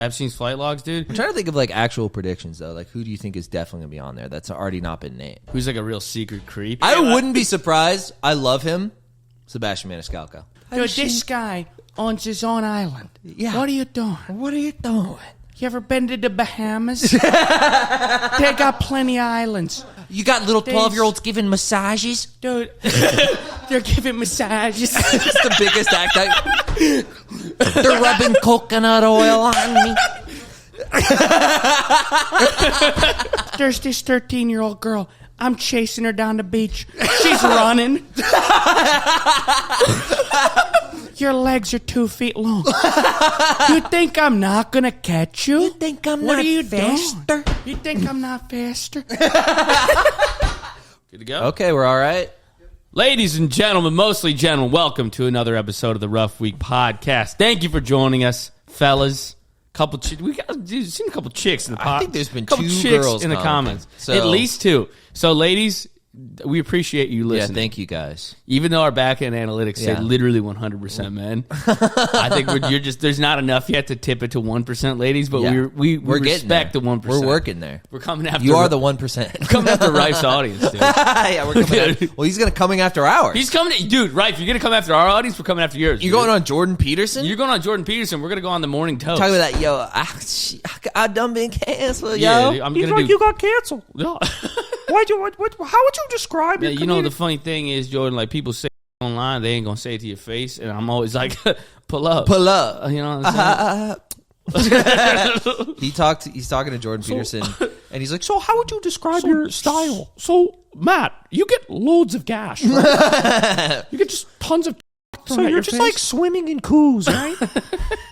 Epstein's flight logs, dude. I'm trying to think of like actual predictions though. Like, who do you think is definitely gonna be on there that's already not been named? Who's like a real secret creep? I wouldn't be surprised. I love him, Sebastian Maniscalco. Dude, this guy owns his own island. Yeah. What are you doing? What are you doing? You ever been to the Bahamas? They got plenty of islands. You got little 12-year-olds giving massages? Dude, they're giving massages. It's the biggest act. They're rubbing coconut oil on me. There's this 13-year-old girl. I'm chasing her down the beach. She's running. Your legs are 2 feet long. You think I'm not going to catch you? You think I'm what not are you faster? Doing? You think I'm not faster? Good to go? Okay, we're all right. Ladies and gentlemen, mostly gentlemen, welcome to another episode of the Rough Week Podcast. Thank you for joining us, fellas. We got seen a couple chicks in the podcast. I think there's been couple 2 chicks girls in the comments. At least 2. So, ladies, we appreciate you listening. Yeah, thank you guys. Even though our back-end analytics say literally 100% men, I think there's not enough yet to tip it to 1%, ladies, but we respect the 1%. We're working there. We're coming after you. Are the 1%. We're coming after Rife's audience, dude. Yeah, we're coming after, well, he's coming after ours. He's coming, dude, Rife, you're going to come after our audience, we're coming after yours. You're going on Jordan Peterson? You're going on Jordan Peterson. We're going to go on the Morning Toast. Talking about that, yo, I done been canceled, yo. Yeah, you got canceled. Yeah. How would you describe it? You know, the funny thing is, Jordan, like people say online, they ain't gonna say it to your face, and I'm always like, pull up. Pull up. You know what I'm saying? He's talking to Jordan Peterson, and he's like, so how would you describe your style? So, Matt, you get loads of gash, right? You get just tons of so you're just like swimming in coos, right?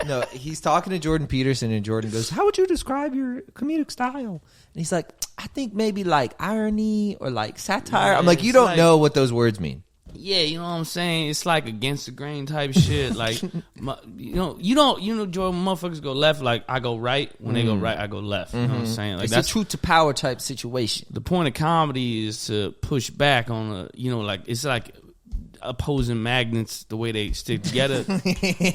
No, he's talking to Jordan Peterson, and Jordan goes, how would you describe your comedic style? And he's like, I think maybe like irony or like satire. I'm like, you don't know what those words mean. Yeah, you know what I'm saying? It's like against the grain type shit. Like, you know, Jordan, motherfuckers go left, like I go right. When they go right, I go left. You know what I'm saying? Like, it's that's a truth to power type situation. The point of comedy is to push back on it's like opposing magnets, the way they stick together. You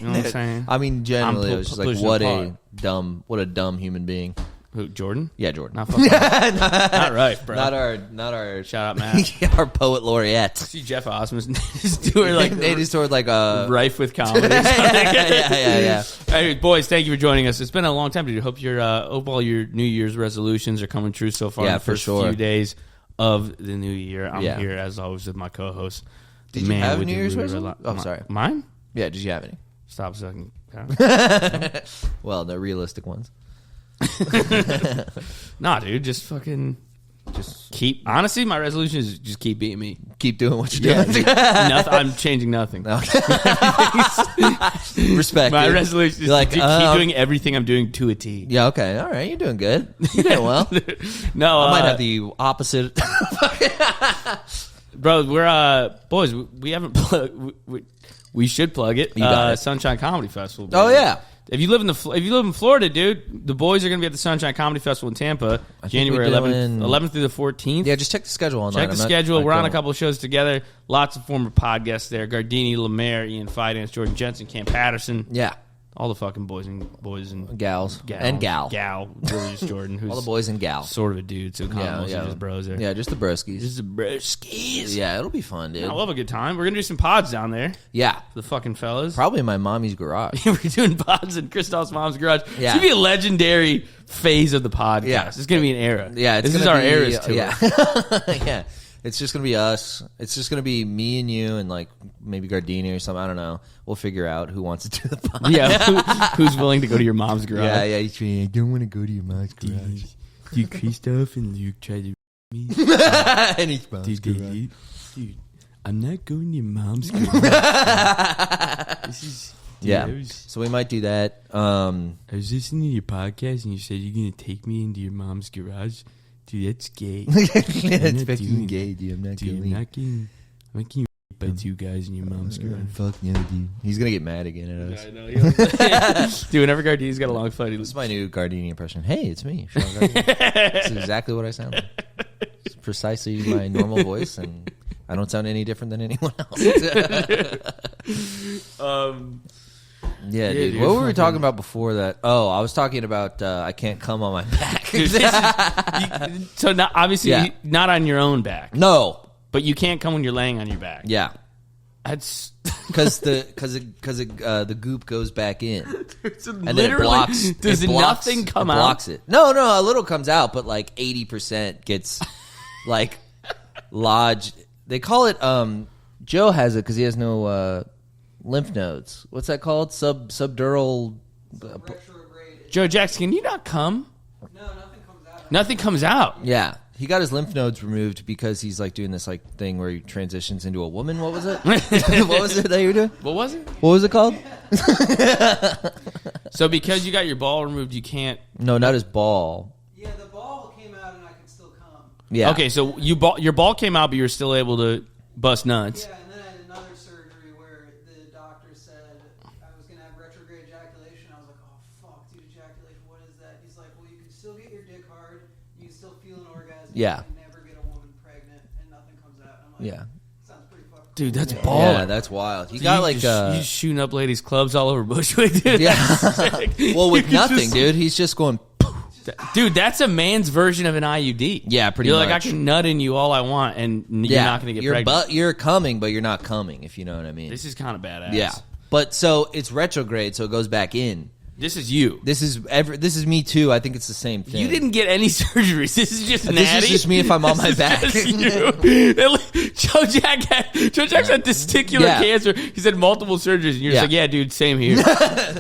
know what I'm saying? I mean, generally, it was just like, what a dumb human being. Who, Jordan? Yeah, Jordan. Not right, bro. Not our shout out, Matt. Our poet laureate. See Jeff Osmus doing like they just toured like rife with comedy. yeah. Hey, boys, thank you for joining us. It's been a long time, dude. Hope all your New Year's resolutions are coming true so far. Yeah, in the first few days of the new year. I'm here as always with my co-host. Did you have a New Year's resolution? Oh, sorry. Mine? Yeah. Did you have any? Stop sucking. Well, the realistic ones. Nah, dude, just keep. Honestly, my resolution is just keep beating me. Keep doing what you're doing. I'm changing nothing. Okay. Respect. My dude. resolution is to keep doing everything I'm doing to a T. Yeah. Okay. All right. You're doing good. You're doing well. No, I might have the opposite. Bro, we're boys. We haven't plugged. We should plug it. Sunshine Comedy Festival. Baby. Oh yeah. If you live in Florida, dude, the boys are going to be at the Sunshine Comedy Festival in Tampa, January 11th through the 14th. Yeah, just check the schedule online. Check the schedule. We're on a couple of shows together. Lots of former podcasts there. Gardini, Lemaire, Ian Fidance, Jordan Jensen, Cam Patterson. Yeah. All the fucking boys and gals. And gal. Really just Jordan. Who's all the boys and gals. Sort of a dude, so just bros there. Yeah, just the broskies. Just the broskies. Yeah, it'll be fun, dude. I love a good time. We're going to do some pods down there. Yeah. The fucking fellas. Probably in my mommy's garage. We're doing pods in Christophe's mom's garage. Yeah. It's going to be a legendary phase of the podcast. Yeah. It's going to be an era. Yeah. This is our era's tour. Yeah. Yeah. It's just going to be us. It's just going to be me and you and like maybe Gardini or something. I don't know. We'll figure out who wants to do the podcast. Yeah. Who's willing to go to your mom's garage? Yeah. I don't want to go to your mom's garage. Dude, Christophe and Luke tried to me. And he's mom's garage. Dude, I'm not going to your mom's garage. This is... Dude, so we might do that. I was listening to your podcast and you said you're going to take me into your mom's garage. Dude, that's gay. That's fucking gay, dude. I'm not getting by 2 guys in your mom's garage. Fuck no, dude. He's going to get mad again at us. Yeah, I know. Dude, whenever Gardini's got a long flight, this is my new Gardini impression. Hey, it's me. This is exactly what I sound like. It's precisely my normal voice, and I don't sound any different than anyone else. Yeah, dude. What were we talking about before that? Oh, I was talking about I can't come on my back. So not, obviously not on your own back. No. But you can't come when you're laying on your back. Yeah. That's because the goop goes back in, and then it blocks. Does nothing come out? Blocks it. No, a little comes out, but like 80% gets like lodged. They call it. Joe has it because he has no lymph nodes. What's that called? Subdural. Joe Jackson, can you not come? No, nothing comes out. Nothing comes out. Yeah. He got his lymph nodes removed because he's like doing this like thing where he transitions into a woman. What was it? What was it that you were doing? What was it? What was it called? So because you got your ball removed, you can't. No, not his ball. Yeah, the ball came out and I could still come. Yeah. Okay, so your ball came out, but you were still able to bust nuts. Yeah, and then I had another surgery where the doctor said I was going to have retrograde ejaculation. I was like, oh, fuck, dude, ejaculation, what is that? He's like, well, you can still get your dick hard. You can still feel an orgasm. Yeah. You can never get a woman pregnant and nothing comes out. I'm like, Yeah. sounds pretty fucked. Dude, that's baller. Yeah, that's wild. He So got you like just shooting up ladies' clubs all over Bushwick, dude. yeah. That's sick. Well, with You nothing, just- dude. He's just going. Dude, that's a man's version of an IUD. Yeah, pretty You're much. like, I can nut in you all I want, and you're not going to get pregnant. You're coming, but you're not coming. If you know what I mean. This is kind of badass. Yeah, but so it's retrograde, so it goes back in. This is you. This is me too. I think it's the same thing. You didn't get any surgeries. This is just natty. This is just me if I'm on my back. Just you. Joe Jack had testicular cancer. He's had multiple surgeries, and you're just like, yeah, dude, same here,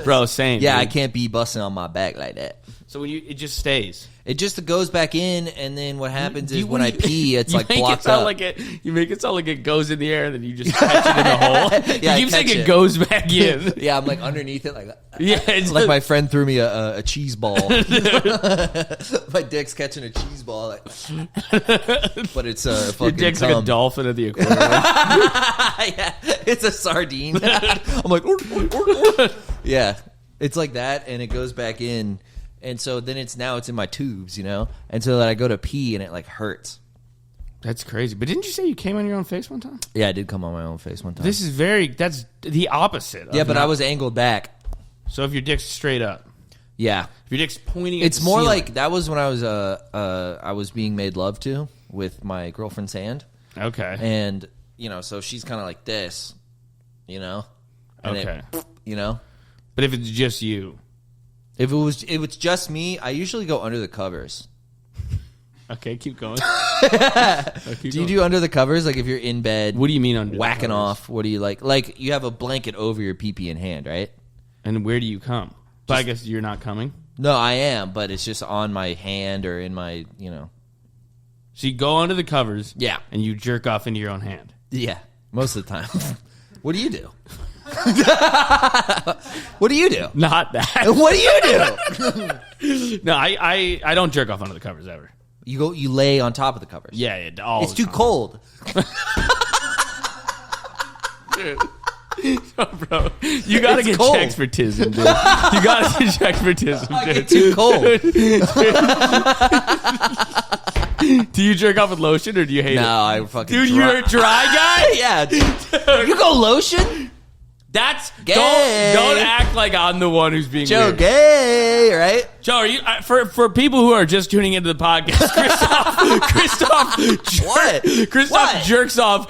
bro, same. Yeah, dude. I can't be busting on my back like that. So when it just stays. It just goes back in, and then what happens is when I pee, it's like blocked blocked up. You make it sound like it goes in the air, and then you just catch it in the hole. Yeah, You keep saying it goes back in. Yeah, I'm like underneath it, like that. Yeah, it's Like my friend threw me a cheese ball. My dick's catching a cheese ball, like, but it's a fucking your dick's cum. like a dolphin at the aquarium. Yeah, it's a sardine. I'm like, yeah, it's like that, and it goes back in. And so then it's in my tubes, you know? And so that I go to pee and it like hurts. That's crazy. But didn't you say you came on your own face one time? Yeah, I did come on my own face one time. That's the opposite. Yeah, but I was angled back. So if your dick's straight up. Yeah. If your dick's pointing at It's the more ceiling. like that was when I was being made love to with my girlfriend's hand. Okay. And, you know, so she's kind of like this, you know? And Okay. you know? But if it's just you. If it was just me, I usually go under the covers. Okay, keep going. Do you do under the covers? Like if you're in bed, What do you mean under the whacking covers? off? What do you like? Like you have a blanket over your pee-pee in hand, right? And where do you come? But I guess you're not coming. No, I am, but it's just on my hand or in my, you know. So you go under the covers. Yeah. And you jerk off into your own hand. Yeah, most of the time. What do you do? What do you do? Not that. What do you do? No, I don't jerk off under the covers ever. You lay on top of the covers. Yeah, all It's the too time. cold. Bro, you gotta It's get cold. checked for tism, dude. You gotta get checked for tism, I dude. get too cold. Do you jerk off with lotion or do you hate No, it? I fucking Dude, dry. you're a dry guy? Yeah, dude. You go lotion? That's Gay. don't act like I'm the one who's being Joe weird. gay, right? Joe, are you for people who are just tuning into the podcast? Christoph What? jerks off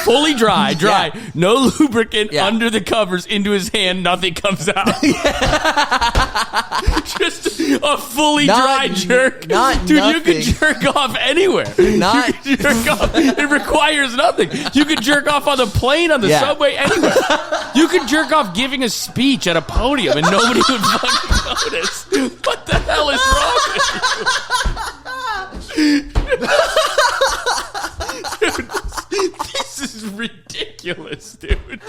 fully dry, Yeah. no lubricant Yeah. under the covers into his hand. Nothing comes out. Just a fully Not- dry jerk. not Dude, you nothing. can jerk off anywhere. Not- You can jerk off. It requires nothing. You can jerk off on the plane, on the Yeah. subway, anywhere. You could jerk off giving a speech at a podium and nobody would fucking notice. What the hell is wrong with you? Dude, this is ridiculous, dude.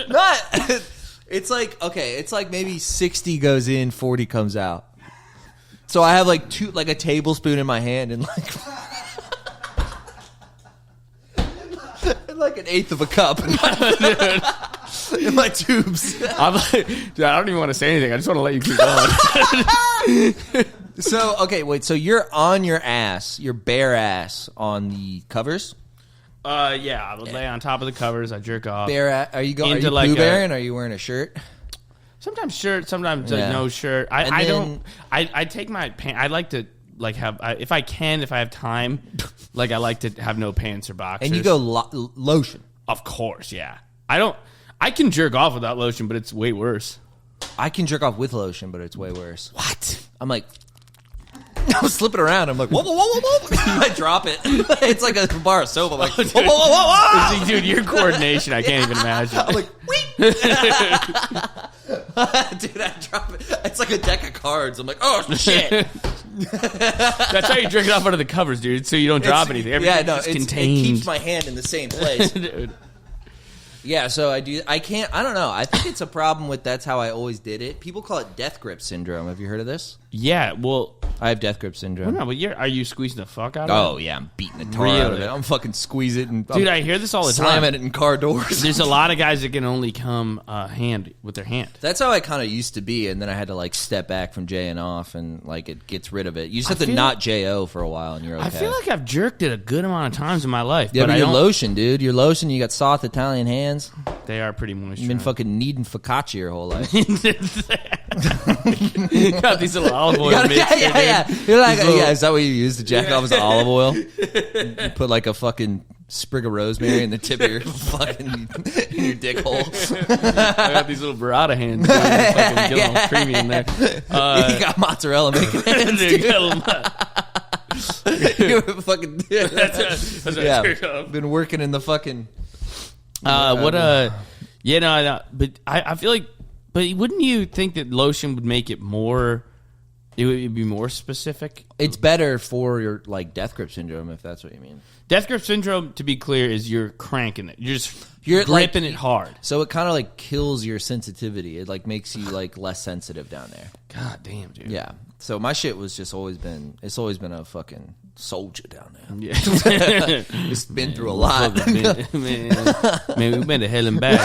Not. It's like, okay, it's like maybe 60 goes in, 40 comes out. So I have like a tablespoon in my hand and like an eighth of a cup in my tubes. I'm like, dude, I don't even want to say anything. I just want to let you keep going. So, okay, wait. So you're on your ass, your bare ass on the covers? Yeah, I would lay on top of the covers. I jerk off. Are you going? Are Into you like Pooh a- Bearing? Are you wearing a shirt? Sometimes shirt, sometimes Yeah. no shirt. I then- don't. I take my pants. I like to like have if I have time. Like I like to have no pants or boxers. And you go lotion. Of course, yeah. I can jerk off without lotion, but it's way worse. I can jerk off with lotion, but it's way worse. What? I'm like, I'm slipping around. I'm like, whoa, whoa, whoa, whoa, whoa. I drop it. It's like a bar of soap. I'm like, whoa, whoa, whoa, whoa, whoa. Dude, your coordination, I can't even imagine. I'm like, wait. Dude, I drop it. It's like a deck of cards. I'm like, oh, shit. That's how you jerk it off under the covers, dude, so you don't drop anything. Everything's It contained. keeps my hand in the same place. Dude. Yeah, so I don't know. I think it's a problem with that's how I always did it. People call it death grip syndrome. Have you heard of this? Yeah, well, I have death grip syndrome. no, but are you squeezing the fuck out of it? Oh, yeah, I'm beating the tar out of Really? it. I'm fucking squeeze it and Dude, I hear this all the time. slamming it in car doors. There's a lot of guys that can only come hand with their hand. That's how I kind of used to be, and then I had to like step back from J-ing off, and like it gets rid of it. You just have to feel- not J-O for a while, and you're okay. I feel like I've jerked it a good amount of times in my life. yeah, but I you're don't- lotion, dude. You're lotion. You got soft Italian hands. They are pretty moist. You've been fucking kneading focaccia your whole life. Got these little olive oil mixture, yeah. dude. You're like, These little- yeah. Is that what you use to jack off? Is olive oil? You put like a fucking sprig of rosemary in the tip of your fucking in your dick hole. I got these little burrata hands. Dude. Fucking get a little creamy in there. You got mozzarella making hands, Dude, dude. got a little- You're fucking that's what I jerk off. Been working in the fucking. Yeah, no, but I feel like, but wouldn't you think that lotion would make it more? It would be more specific. It's better for your like death grip syndrome if that's what you mean. Death grip syndrome, to be clear, is you're cranking it. You're gripping like- it hard. So it kind of like kills your sensitivity. It like makes you like less sensitive down there. God damn, dude. Yeah. So my shit was just always been. It's always been a fucking soldier down there. Yeah. It's been through a lot. man, we've been to hell and back.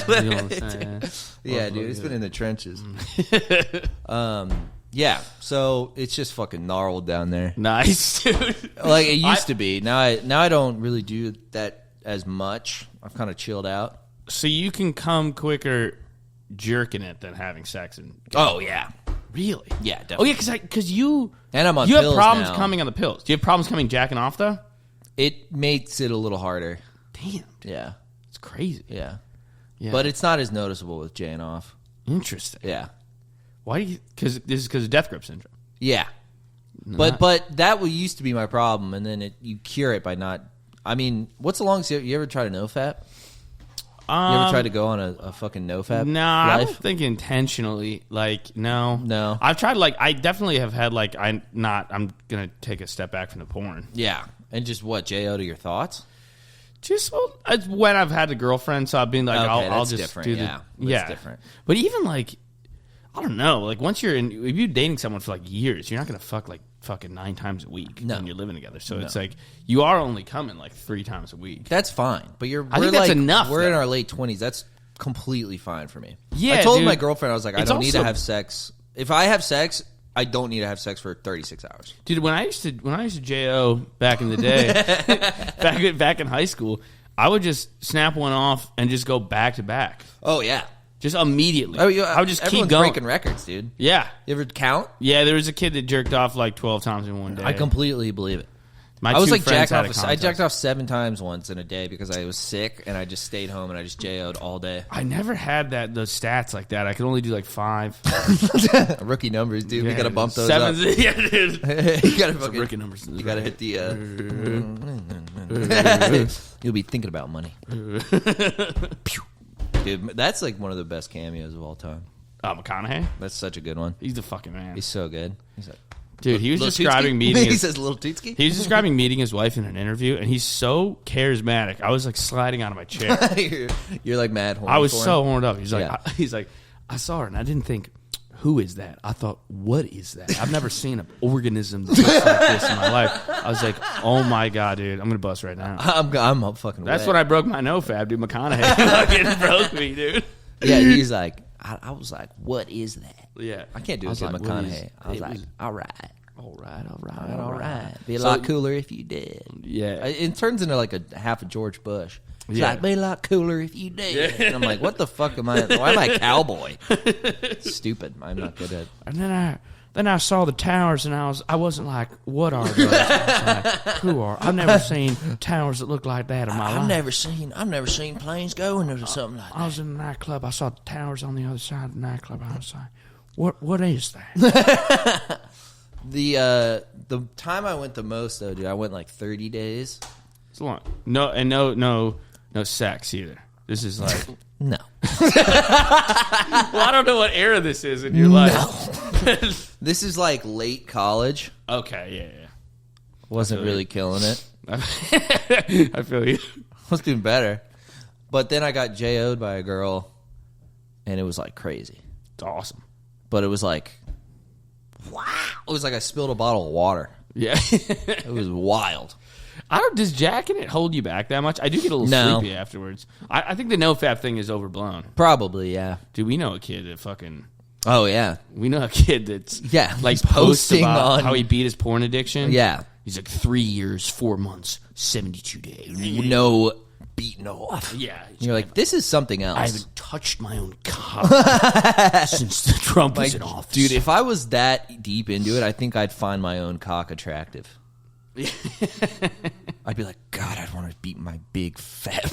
Man. You know what I'm saying? Yeah, dude. It's been in the trenches. Yeah. So it's just fucking gnarled down there. Nice, dude. Like it used to be. Now I don't really do that as much. I've kind of chilled out. So you can come quicker jerking it than having sex. Oh yeah. Really? Yeah. Oh Definitely. yeah, because you And I'm on you have pills problems now. coming on the pills. Do you have problems coming jacking off though? It makes it a little harder. Damn, dude, Yeah. it's crazy. Yeah. Yeah, But it's not as noticeable with Jane off. interesting. Yeah. Why do you? Because this is because of death grip syndrome. Yeah. But that used to be my problem, and then you cure it by not. I mean, what's the longest you ever tried a NoFap? You ever tried to go on a fucking NoFap? No, I life? don't think intentionally. Like, no. No. I've tried, like, I definitely have had, like, I'm going to take a step back from the porn. Yeah, and just what Jo to your thoughts? Just, well, it's when I've had a girlfriend, so I've been like, Okay, I'll that's just different, do the. yeah. That's different. But even, like, I don't know. Like, once if you're dating someone for, like, years, you're not going to fuck, like, fucking 9 times a week when you're living together. So it's like, you are only coming, like, 3 times a week. That's fine, but I think that's enough, We're in though. our late 20s. That's completely fine for me. Yeah, I told dude. my girlfriend, I was like, I It's don't need to also- have sex. If I have sex, I don't need to have sex for 36 hours. Dude, when I used to JO back in the day, back in high school, I would just snap one off and just go back to back, Oh yeah. just immediately. Oh, yeah. I would just keep Everyone's going. breaking records, dude. Yeah, You ever count? yeah. There was a kid that jerked off like 12 times in one day. I completely believe it. My I was two like friends jacked had a off. I contest. jacked off 7 times once in a day because I was sick and I just stayed home and I just JO'd all day. I never had those stats like that. I could only do like 5. Rookie numbers, dude. We Yeah, gotta bump those 7's up. Yeah, dude. You gotta Some fucking. rookie numbers. You gotta hit the. You'll be thinking about money. Pew. Dude, that's like one of the best cameos of all time. McConaughey. That's such a good one. He's the fucking man. He's so good. He's like, Dude, he was Lil describing Tootski? meeting. He His, says Little Tootski. he was describing meeting his wife in an interview, and he's so charismatic. I was like sliding out of my chair. You're like mad horny I was for him. so horned up. He's like, Yeah. I saw her and I didn't think, who is that? I thought, what is that? I've never seen an organism that looks like this in my life. I was like, oh my god, dude, I'm gonna bust right now. I'm up fucking. That's wet. when I broke my NoFap, dude. McConaughey fucking broke me, dude. Yeah, he's like, I was like, what is that? Yeah, I can't do I it was to like, what is- McConaughey. I was it like, was- all right. All right. Be a lot cooler if you did. Yeah. It turns into like a half of George Bush. It's Yeah. like, be a lot cooler if you did. And I'm like, what the fuck am I? Why am I a cowboy? Stupid. I'm not good at. And then I saw the towers, and I wasn't like, what are those? I was like, who are? I've never seen towers that look like that in my life. I've never seen planes going or something like that. I was in a nightclub. I saw the towers on the other side of the nightclub. I was like, what is that? The time I went the most though, dude, I went like 30 days. It's long. No sex either. This is like No. well, I don't know what era this is in your life. This is like late college. Okay, yeah. Wasn't really killing it. I feel you. Was doing better. But then I got JO'd by a girl, and it was like crazy. It's awesome. But it was like, wow. It was like I spilled a bottle of water. Yeah. It was wild. Does jacking it hold you back that much? I do get a little sleepy afterwards. I think the NoFap thing is overblown. Probably, yeah. Dude, we know a kid that fucking... Oh, yeah. We know a kid that's... Yeah. Like, posts posting about on... how he beat his porn addiction. Yeah. He's like, 3 years, 4 months, 72 days. No beating off. Yeah. You're like, this is something else. I haven't touched my own cock since the Trump was in office. Dude, if I was that deep into it, I think I'd find my own cock attractive. I'd be like, God, I'd want to beat my big fat.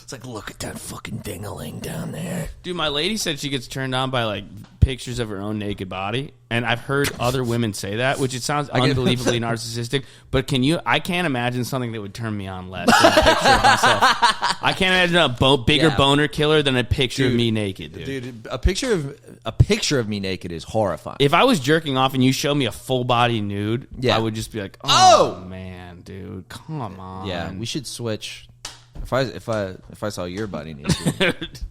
It's like, look at that fucking ding-a-ling down there. Dude, my lady said she gets turned on by, like, pictures of her own naked body. And I've heard other women say that, which it sounds unbelievably narcissistic. But I can't imagine something that would turn me on less than a picture of myself. I can't imagine a bigger boner killer than a picture of me naked, dude. Dude, a picture of me naked is horrifying. If I was jerking off and you showed me a full body nude, I would just be like, oh, man, dude, come on. Yeah, we should switch. If I saw your body naked.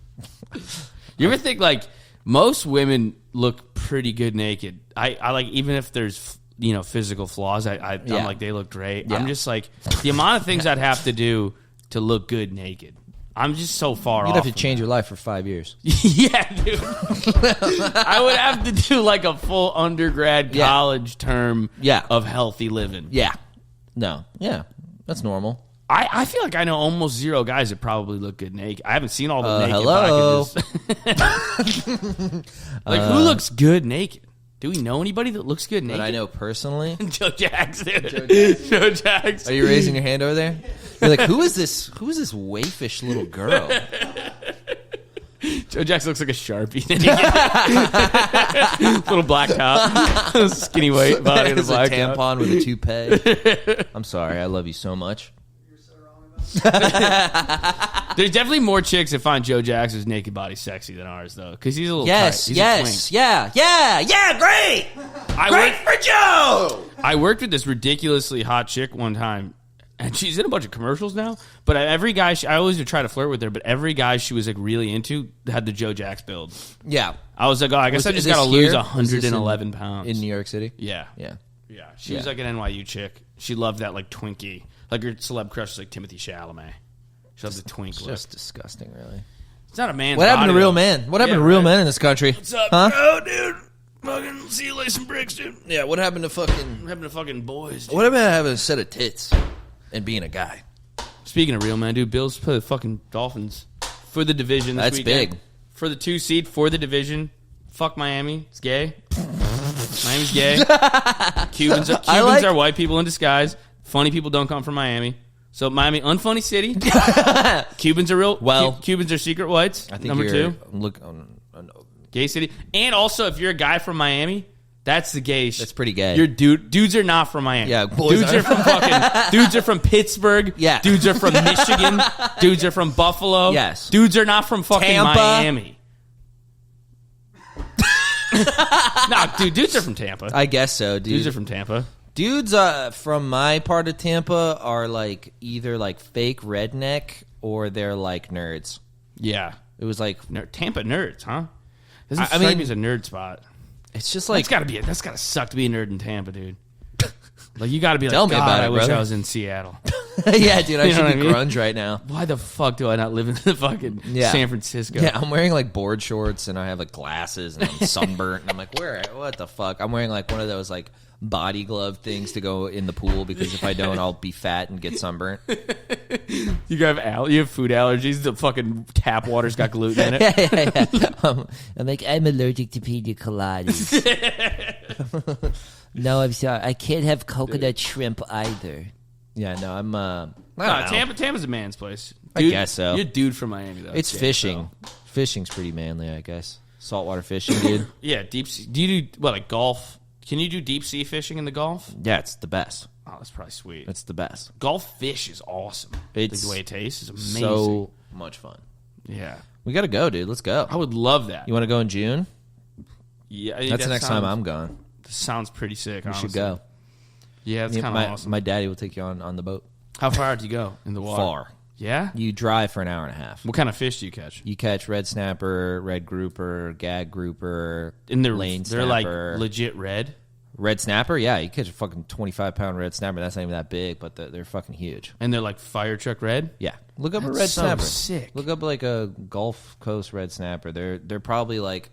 You ever think, like, most women look pretty good naked? I like, even if there's, physical flaws, I'm like, they look great. Yeah. I'm just like, the amount of things I'd have to do to look good naked. I'm just so far off. You'd have to change your life for 5 years. Yeah, dude. I would have to do like a full undergrad college term of healthy living. Yeah. No. Yeah. That's normal. I feel like I know almost zero guys that probably look good naked. I haven't seen all the naked. Hello. Like, who looks good naked? Do we know anybody that looks good naked? That I know personally? Joe Jackson. Joe Jackson. Are you raising your hand over there? You're like, who is this waifish little girl? Joe Jackson looks like a Sharpie. Little black top. Skinny white body with a black tampon top. with a toupee. I'm sorry. I love you so much. There's definitely more chicks that find Joe Jackson's naked body sexy than ours, though, because he's a little yes, tight. Yes, yeah, great, great for Joe. I worked with this ridiculously hot chick one time, and she's in a bunch of commercials now. But every guy, I always would try to flirt with her, but every guy she was like really into had the Joe Jax build. Yeah, I was like, I guess I just got to lose 111 pounds in New York City. Yeah. She was like an NYU chick. She loved that like Twinkie. Like her celeb crush was like Timothy Chalamet. She loves the twink look. Just disgusting, really. It's not a man's What happened body, to real though. men? What happened to real men in this country? What's up, bro, dude? Fucking see you lay some bricks, dude. Yeah, what happened to fucking... What happened to fucking boys, dude? What happened to having a set of tits and being a guy? Speaking of real men, dude, Bills play the fucking Dolphins for the division this weekend. Big. For the 2 seed, for the division. Fuck Miami. It's gay. Miami's gay. Cubans are white people in disguise. Funny people don't come from Miami. So Miami, unfunny city. Cubans are real. Well, Cubans are secret whites. I think number 2. Look, gay city. And also, if you're a guy from Miami, that's the gay. That's pretty gay. You're dudes are not from Miami. Yeah, boys dudes are from fucking. Dudes are from Pittsburgh. Yeah. Dudes are from Michigan. Dudes are from Buffalo. Yes. Dudes are not from fucking Tampa. Miami. No, dude, dudes are from Tampa. I guess so, dude. Dudes are from Tampa. Dudes from my part of Tampa are like either like fake redneck or they're like nerds. Yeah. It was like Tampa nerds, huh? Doesn't strike me as a nerd spot. It's just like that's gotta suck to be a nerd in Tampa, dude. Like you gotta be like, tell me God, about it, I wish brother. I was in Seattle. Yeah, dude, I You know should what be I mean? grunge right now. Why the fuck do I not live in the fucking Yeah. San Francisco? Yeah, I'm wearing like board shorts and I have like glasses and I'm sunburnt and I'm like, what the fuck? I'm wearing like one of those like body glove things to go in the pool because if I don't, I'll be fat and get sunburnt. You have food allergies. The fucking tap water's got gluten in it. Yeah. I'm like, I'm allergic to pina coladas. No, I'm sorry. I can't have coconut shrimp either. Yeah, no, I'm. Tampa's a man's place. I guess so. You're a dude from Miami, though. It's Yeah, fishing. so. Fishing's pretty manly, I guess. Saltwater fishing, dude. Yeah, deep sea. Do you do like golf? Can you do deep sea fishing in the Gulf? Yeah, it's the best. Oh, that's probably sweet. It's the best. Gulf fish is awesome. It's the way it tastes is amazing. So much fun. Yeah, We got to go, dude. Let's go. I would love that. You want to go in June? Yeah, That's the next time I'm going. Sounds pretty sick. We honestly. should go. Yeah, it's kind of awesome. My daddy will take you on the boat. How far do you go in the water? Far. Yeah. You drive for an hour and a half. What kind of fish do you catch? You catch red snapper, red grouper, gag grouper, And lane they're snapper. like legit red. Red snapper, yeah, you catch a fucking 25-pound red snapper. That's not even that big, but they're fucking huge. And they're like fire truck red. Yeah, look up a That's red so snapper. sick. Look up like a Gulf Coast red snapper. They're probably like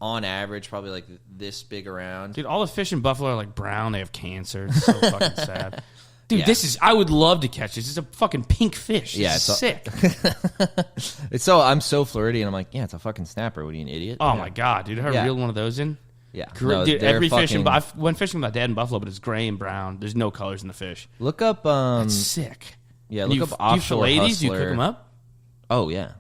on average probably like this big around. Dude, all the fish in Buffalo are like brown. They have cancer. It's so fucking sad. Dude, Yeah. I would love to catch this. It's a fucking pink fish. Yeah, It's it's sick. I'm so flirty, and I'm like, yeah, it's a fucking snapper. What are you, an idiot? Oh Yeah. my god, dude! I Yeah. reeled one of those in. Yeah, Dude, they're every fish fucking- I went fishing with my dad in Buffalo, but it's gray and brown. There's no colors in the fish. Look up. That's sick. Yeah, And look you, up offshore do you fillet these? hustler. Do you cook them up? Oh yeah,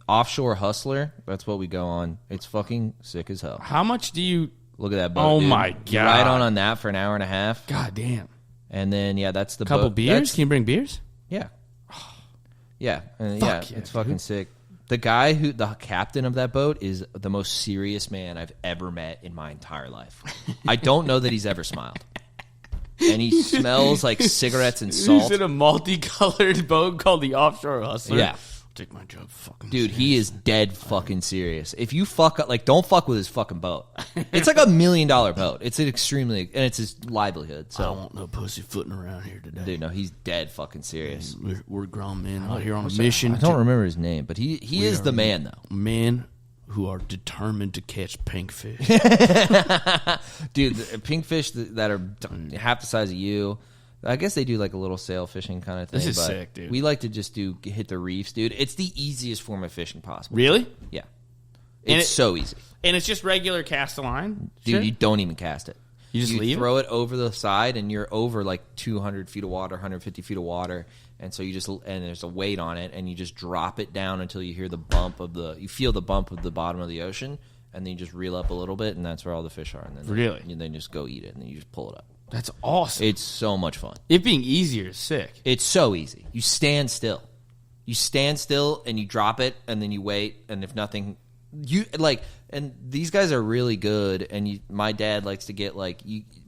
offshore hustler. That's what we go on. It's fucking sick as hell. How much do you? Look at that boat. Oh dude. my You God. ride on that for an hour and a half, God damn. and then that's the Couple boat. beers? That's- Can you bring beers? Yeah, yeah, and Fuck yeah, it's fucking sick. The captain of that boat is the most serious man I've ever met in my entire life. I don't know that he's ever smiled. And he smells like cigarettes and salt. He's in a multicolored boat called the Offshore Hustler. Yeah. Take my job, fucking Dude, serious. he is dead fucking serious. If you fuck up, don't fuck with his fucking boat. It's like $1 million boat. It's an extremely, and it's his livelihood. I So, don't want no pussy footing around here today. dude, no, he's dead fucking serious. We're grown men out here on a mission. I don't remember his name, but he is the man though. Men who are determined to catch pink fish. Dude, the pink fish that are half the size of you. I guess they do like a little sail fishing kind of thing. This is but sick, dude. We like to just hit the reefs, dude. It's the easiest form of fishing possible. Really? Yeah. And It's so easy. And it's just regular cast a line? Dude, shit? you don't even cast it. You just leave it? throw it over the side, and you're over like 200 feet of water, 150 feet of water, and so and there's a weight on it, and you just drop it down until you hear you feel the bump of the bottom of the ocean, and then you just reel up a little bit, and that's where all the fish are. And then Really? you then just go eat it, and then you just pull it up. That's awesome. It's so much fun. It being easier is sick. It's so easy. You stand still. You stand still, and you drop it, and then you wait, and if nothing, and these guys are really good, and my dad likes to get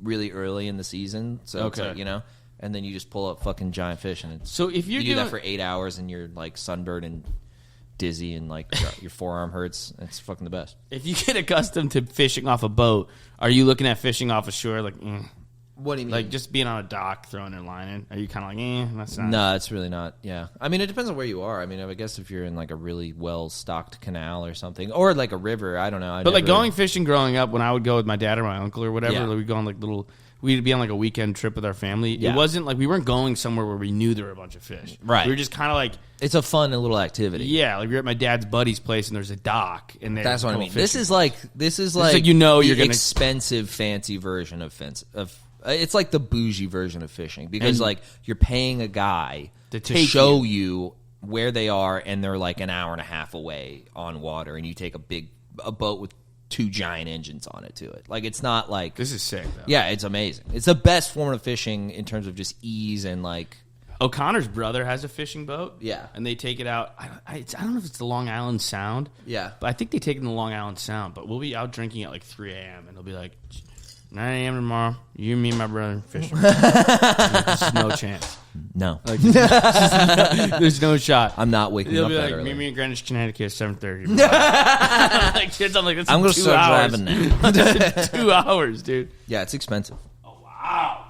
really early in the season, so it's Okay. like, and then you just pull up fucking giant fish, and So if you're you do doing that for 8 hours, and you're like sunburned and dizzy, and like your forearm hurts. It's fucking the best. if you get accustomed to fishing off a boat, are you looking at fishing off a shore like What do you mean? like just being on a dock throwing your line in? Are you kind of like that's not No, it's really not. Yeah, I mean, it depends on where you are. I mean, I guess if you're in like a really well stocked canal or something, or like a river, I don't know. But like going fishing growing up, when I would go with my dad or my uncle or whatever, Yeah. like we'd go on we'd be on like a weekend trip with our family. Yeah. It wasn't like we weren't going somewhere where we knew there were a bunch of fish. Right. We were just kind of like, it's a fun little activity. yeah, like we were at my dad's buddy's place and there's a dock. And That's what I mean. This is like like the you're gonna expensive, fancy version of it's like the bougie version of fishing because And- like you're paying a guy To to take show you where they are, and they're like an hour and a half away on water, and you take a boat with 2 giant engines on it to it. Like it's not like This is sick though. yeah, it's amazing. It's the best form of fishing in terms of just ease and like O'Connor's brother has a fishing boat. Yeah. And they take it out. I don't know if it's the Long Island Sound. Yeah. But I think they take it in the Long Island Sound. But we'll be out drinking at like 3 a.m. and they'll be like, 9 a.m. tomorrow, you, me, and my brother fishing. There's no chance. no. There's no shot. I'm not waking They'll up be that like, early. meet me in Greenwich, Connecticut, 7:30. Like, kids, I'm like, that's I'm going gonna to start driving now. That's in 2 hours, dude. Yeah, it's expensive.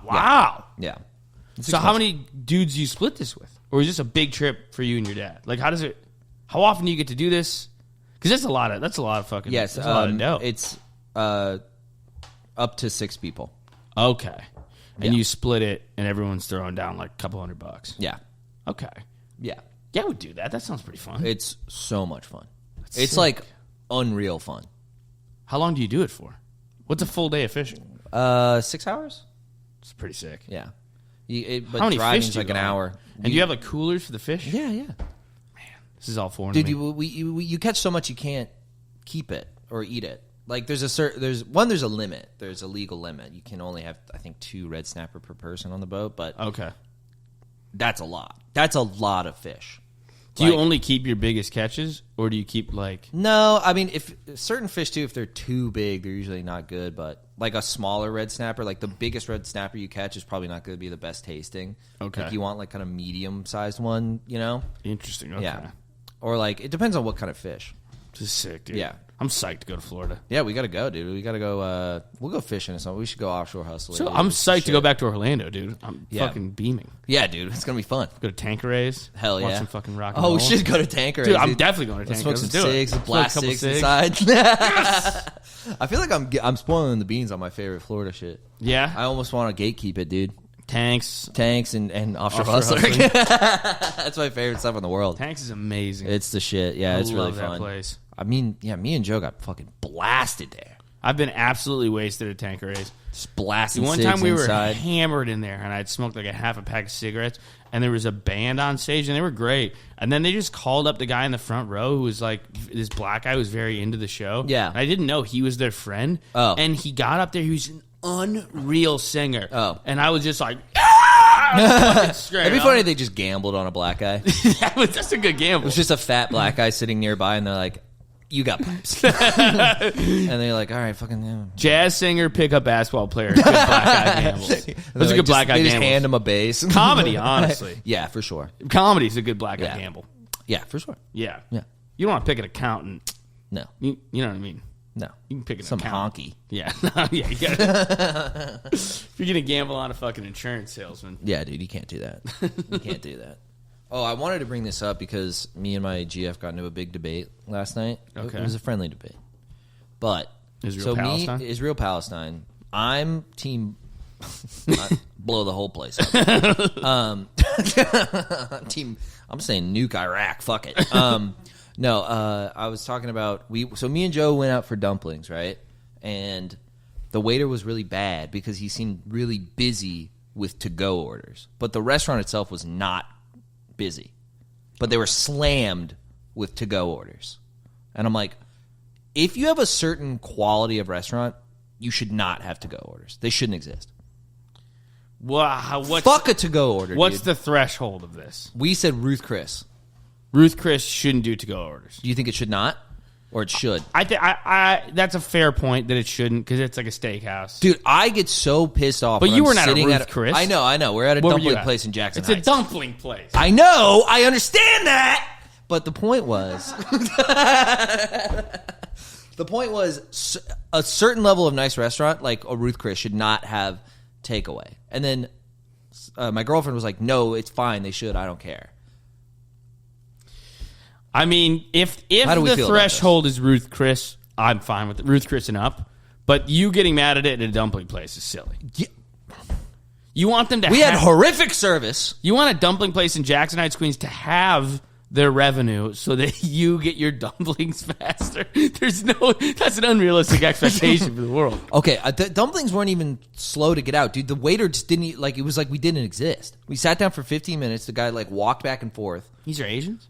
Wow. Yeah. So how many dudes do you split this with? Or is this a big trip for you and your dad? Like, how often do you get to do this? Because that's a lot of fucking, Yes, that's a lot of dough. it's up to 6 people. Okay. And you split it, and everyone's throwing down like a couple $100. Yeah. Okay. Yeah. Yeah, I would do that. That sounds pretty fun. It's so much fun. It's sick. like unreal fun. How long do you do it for? What's a full day of fishing? 6 hours? It's pretty sick. Yeah. But How many fish driving's do you like an go on? hour. And do you have like coolers for the fish? Yeah. This is all foreign Dude, to me. you catch so much you can't keep it or eat it. Like there's a limit. There's a legal limit. You can only have, I think, 2 red snapper per person on the boat, but Okay. that's a lot. That's a lot of fish. Do you only keep your biggest catches, or do you keep like... No, I mean, if certain fish too, if they're too big, they're usually not good. But like a smaller red snapper, like the biggest red snapper you catch is probably not going to be the best tasting. Okay. Like you want like kind of medium sized one, you know? Interesting. Okay. Yeah. Or like it depends on what kind of fish. This is sick, dude. Yeah. I'm psyched to go to Florida. Yeah, we got to go, dude. We got to go. We'll go fishing or something. We should go offshore hustling. So dude. I'm It's psyched to shit. go back to Orlando, dude. I'm Yeah. fucking beaming. Yeah, dude. It's gonna be fun. Go to Tanquerays. Hell yeah. Watch some fucking rock and Oh, roll. we should go to Tanquerays. Dude, I'm definitely going to Let's Tanquerays. smoke some Let's do it. cigs, Smoke a blast couple cigs cigs. inside. I feel like I'm spoiling the beans on my favorite Florida shit. Yeah. I almost want to gatekeep it, dude. Tanks And offshore Offshore hustling. That's my favorite stuff in the world. is amazing. It's the shit. Yeah, I it's really love that fun. place. I mean, yeah, me and Joe got fucking blasted there. I've been absolutely wasted at Tanquerays. Just blasting One cigs time we were inside. hammered in there, and I'd smoked like a half a pack of cigarettes, and there was a band on stage, and they were great. And then they just called up the guy in the front row who was like, this black guy who was very into the show. Yeah. And I didn't know he was their friend. Oh. And he got up there, he was an unreal singer. Oh. And I was just like, fucking screaming. It'd be funny if they just gambled on a black guy. That was just a good gamble. It was just a fat black guy sitting nearby, and they're like, "You got pipes," and they're like, "All right, fucking." Yeah. Jazz singer, pickup basketball player, good black guy gambles. It was a good black guy They just gamble. hand him a bass. Comedy, honestly. Yeah, for sure. Comedy's a good black guy Yeah. gamble. Yeah, for sure. Yeah. Yeah. You don't want to pick an accountant. No, You know what I mean? no. You can pick an Some accountant. honky. Yeah. Yeah. You gotta, if you're going to gamble on a fucking insurance salesman. Yeah, dude, you can't do that. You can't do that. Oh, I wanted to bring this up because me and my GF got into a big debate last night. Okay. It was a friendly debate. But Israel-Palestine? Israel Palestine. I'm team blow the whole place up. Team I'm saying nuke Iraq, fuck it. No, I was talking about me and Joe went out for dumplings, right? And the waiter was really bad because he seemed really busy with to-go orders. But the restaurant itself was not busy. But they were slammed with to-go orders. And I'm like, if you have a certain quality of restaurant, you should not have to-go orders. They shouldn't exist. Wow. Fuck a to-go order, What's dude. the threshold of this? We said Ruth Chris. Ruth Chris shouldn't do to-go orders. Do you think it should not? Or it should? I that's a fair point that it shouldn't because it's like a steakhouse. Dude, I get so pissed off. But when you I'm were not at sitting Ruth Chris. I know. We're at a What were you dumpling at? place in Jackson It's Heights. a dumpling place. I know. I understand that. But the point was, a certain level of nice restaurant, like a Ruth Chris, should not have takeaway. And then my girlfriend was like, "No, it's fine. They should. I don't care." I mean, if How do we the feel about threshold is Ruth Chris, I'm fine with it. Ruth Chris and up. But you getting mad at it at a dumpling place is silly. Yeah. You want them to We have... had horrific service. You want a dumpling place in Jackson Heights, Queens to have their revenue so that you get your dumplings faster. That's an unrealistic expectation for the world. Okay, the dumplings weren't even slow to get out, dude. The waiter just didn't it was like we didn't exist. We sat down for 15 minutes. The guy walked back and forth. These are Asians?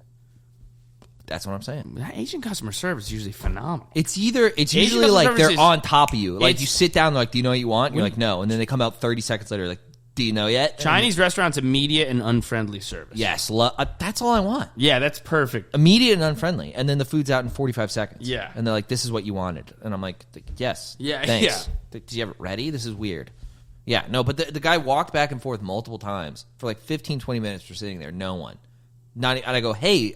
That's what I'm saying. Asian customer service is usually phenomenal. It's usually customer like service they're is- on top of you. Like it's- you sit down, they're like, "Do you know what you want?" You're like, "No," and then they come out 30 seconds later, like, "Do you know yet?" Chinese restaurants, immediate and unfriendly service. Yes, that's all I want. Yeah, that's perfect. Immediate and unfriendly, and then the food's out in 45 seconds. Yeah. and they're like, "This is what you wanted," and I'm like, "Yes, Yeah, thanks." yeah. Do you have it ready? This is weird. Yeah, no, but the guy walked back and forth multiple times for like 15, 20 minutes. We're sitting there, no one. And I go, "Hey,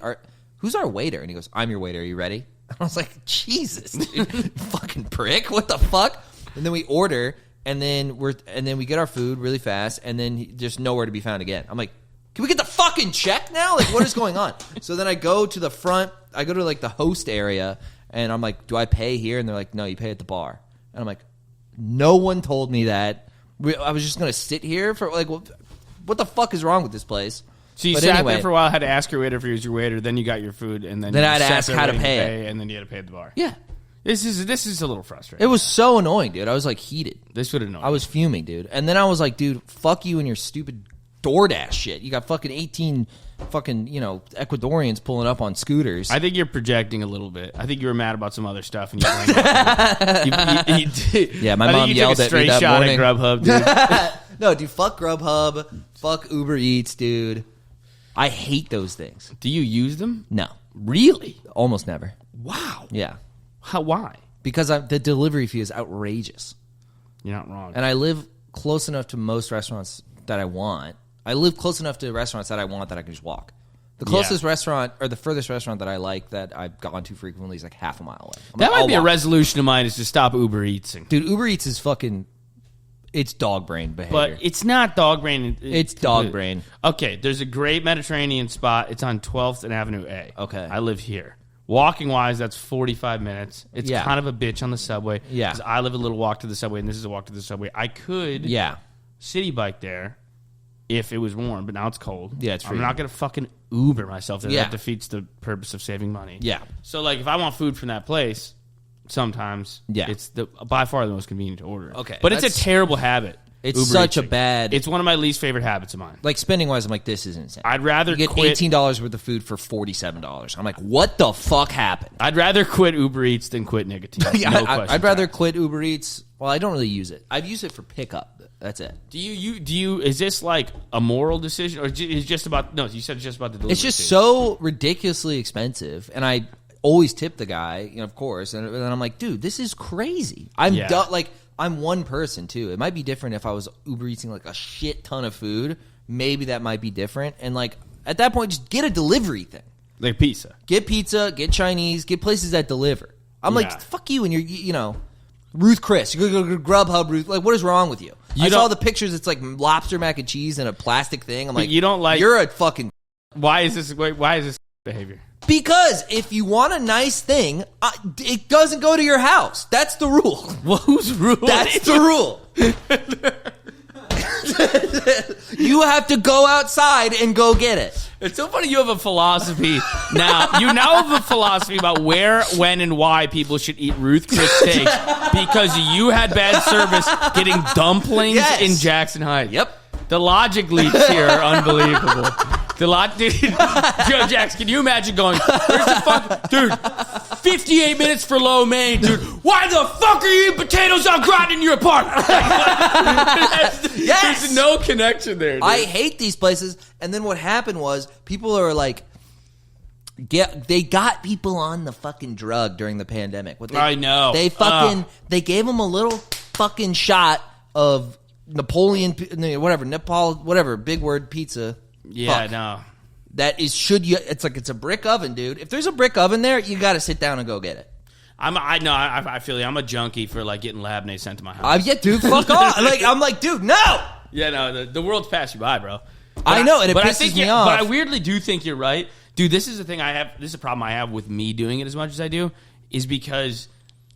who's our waiter?" And he goes, "I'm your waiter. Are you ready?" And I was like, "Jesus, dude, fucking prick! What the fuck?" And then we order, and then we get our food really fast, and then there's nowhere to be found again. I'm like, can we get the fucking check now? Like, what is going on? So then I go to the front. I go to like the host area, and I'm like, do I pay here? And they're like, no, you pay at the bar. And I'm like, no one told me that. I was just gonna sit here for like, what the fuck is wrong with this place? So you sat there for a while, had to ask your waiter if he was your waiter, then you got your food, and then I you had to sat ask there how to waiting pay it. and then you had to pay at the bar. Yeah. This is a little frustrating. It was so annoying, dude. I was like heated. This would annoy me. I was fuming, dude. And then I was like, dude, fuck you and your stupid DoorDash shit. You got fucking 18 fucking, Ecuadorians pulling up on scooters. I think you're projecting a little bit. I think you were mad about some other stuff, and you did. Yeah, my mom yelled at me that morning. At Grubhub, dude. No, dude, fuck Grubhub. Fuck Uber Eats, dude. I hate those things. Do you use them? No. Really? Almost never. Wow. Yeah. Why? Because the delivery fee is outrageous. You're not wrong. And I live close enough to most restaurants that I want. I live close enough to restaurants that I want that I can just walk. The closest restaurant, or the furthest restaurant that I like that I've gone to frequently is like half a mile away. That might be a resolution of mine, is to stop Uber Eatsing. Dude, Uber Eats is fucking... It's dog brain behavior. But it's not dog brain. It's dog brain. Okay, there's a great Mediterranean spot. It's on 12th and Avenue A. Okay. I live here. Walking-wise, that's 45 minutes. It's kind of a bitch on the subway. Yeah. Because I live a little walk to the subway, and this is a walk to the subway. I could city bike there if it was warm, but now it's cold. Yeah, it's I'm freezing. not going to fucking Uber myself there. Yeah. That defeats the purpose of saving money. Yeah. So, like, if I want food from that place, sometimes it's by far the most convenient to order. Okay. But it's a terrible habit. It's Uber such Eatsing. a bad... It's one of my least favorite habits of mine. Like, spending-wise, I'm like, this is insane. I'd rather you get quit $18 worth of food for $47. I'm like, what the fuck happened? I'd rather quit Uber Eats than quit nicotine. No question. I'd rather quit Uber Eats. Well, I don't really use it. I've used it for pickup. That's it. Do you? Is this like a moral decision, or is it just about? No, you said it's just about the delivery. It's just fee. so ridiculously expensive, and I always tip the guy, of course. And then I'm like, dude, this is crazy. I'm one person too. It might be different if I was Uber Eating like a shit ton of food. Maybe that might be different. And like at that point, just get a delivery thing. Like pizza. Get pizza. Get Chinese. Get places that deliver. I'm like, fuck you and your Ruth Chris. You go to Grubhub, Ruth. Like, what is wrong with you? I saw the pictures. It's like lobster mac and cheese in a plastic thing. I'm like, you don't like. You're a fucking. Why is this behavior? Because if you want a nice thing, it doesn't go to your house. That's the rule. Well, whose rule? That's the rule. You have to go outside and go get it. It's so funny you have a philosophy now. You now have a philosophy about where, when, and why people should eat Ruth Chris steaks because you had bad service getting dumplings in Jackson Heights. Yep. The logic leaps here are unbelievable. Dude, Joe Jax, can you imagine going, where's the fuck, dude, 58 minutes for lo mein, dude. Why the fuck are you eating potatoes on gratin in your apartment? There's no connection there, dude. I hate these places. And then what happened was people are like, they got people on the fucking drug during the pandemic. I know. They gave them a little fucking shot of Nepal, whatever, big word pizza. Yeah, Fuck. no. That is, it's a brick oven, dude. If there's a brick oven there, you got to sit down and go get it. I feel you. I'm a junkie for like getting Labneh sent to my house. Dude, fuck off. I'm like, dude, no. Yeah, no, the world's passed you by, bro. I know, and it pisses me off. But I weirdly do think you're right. Dude, this is the thing I have. This is a problem I have with me doing it as much as I do, is because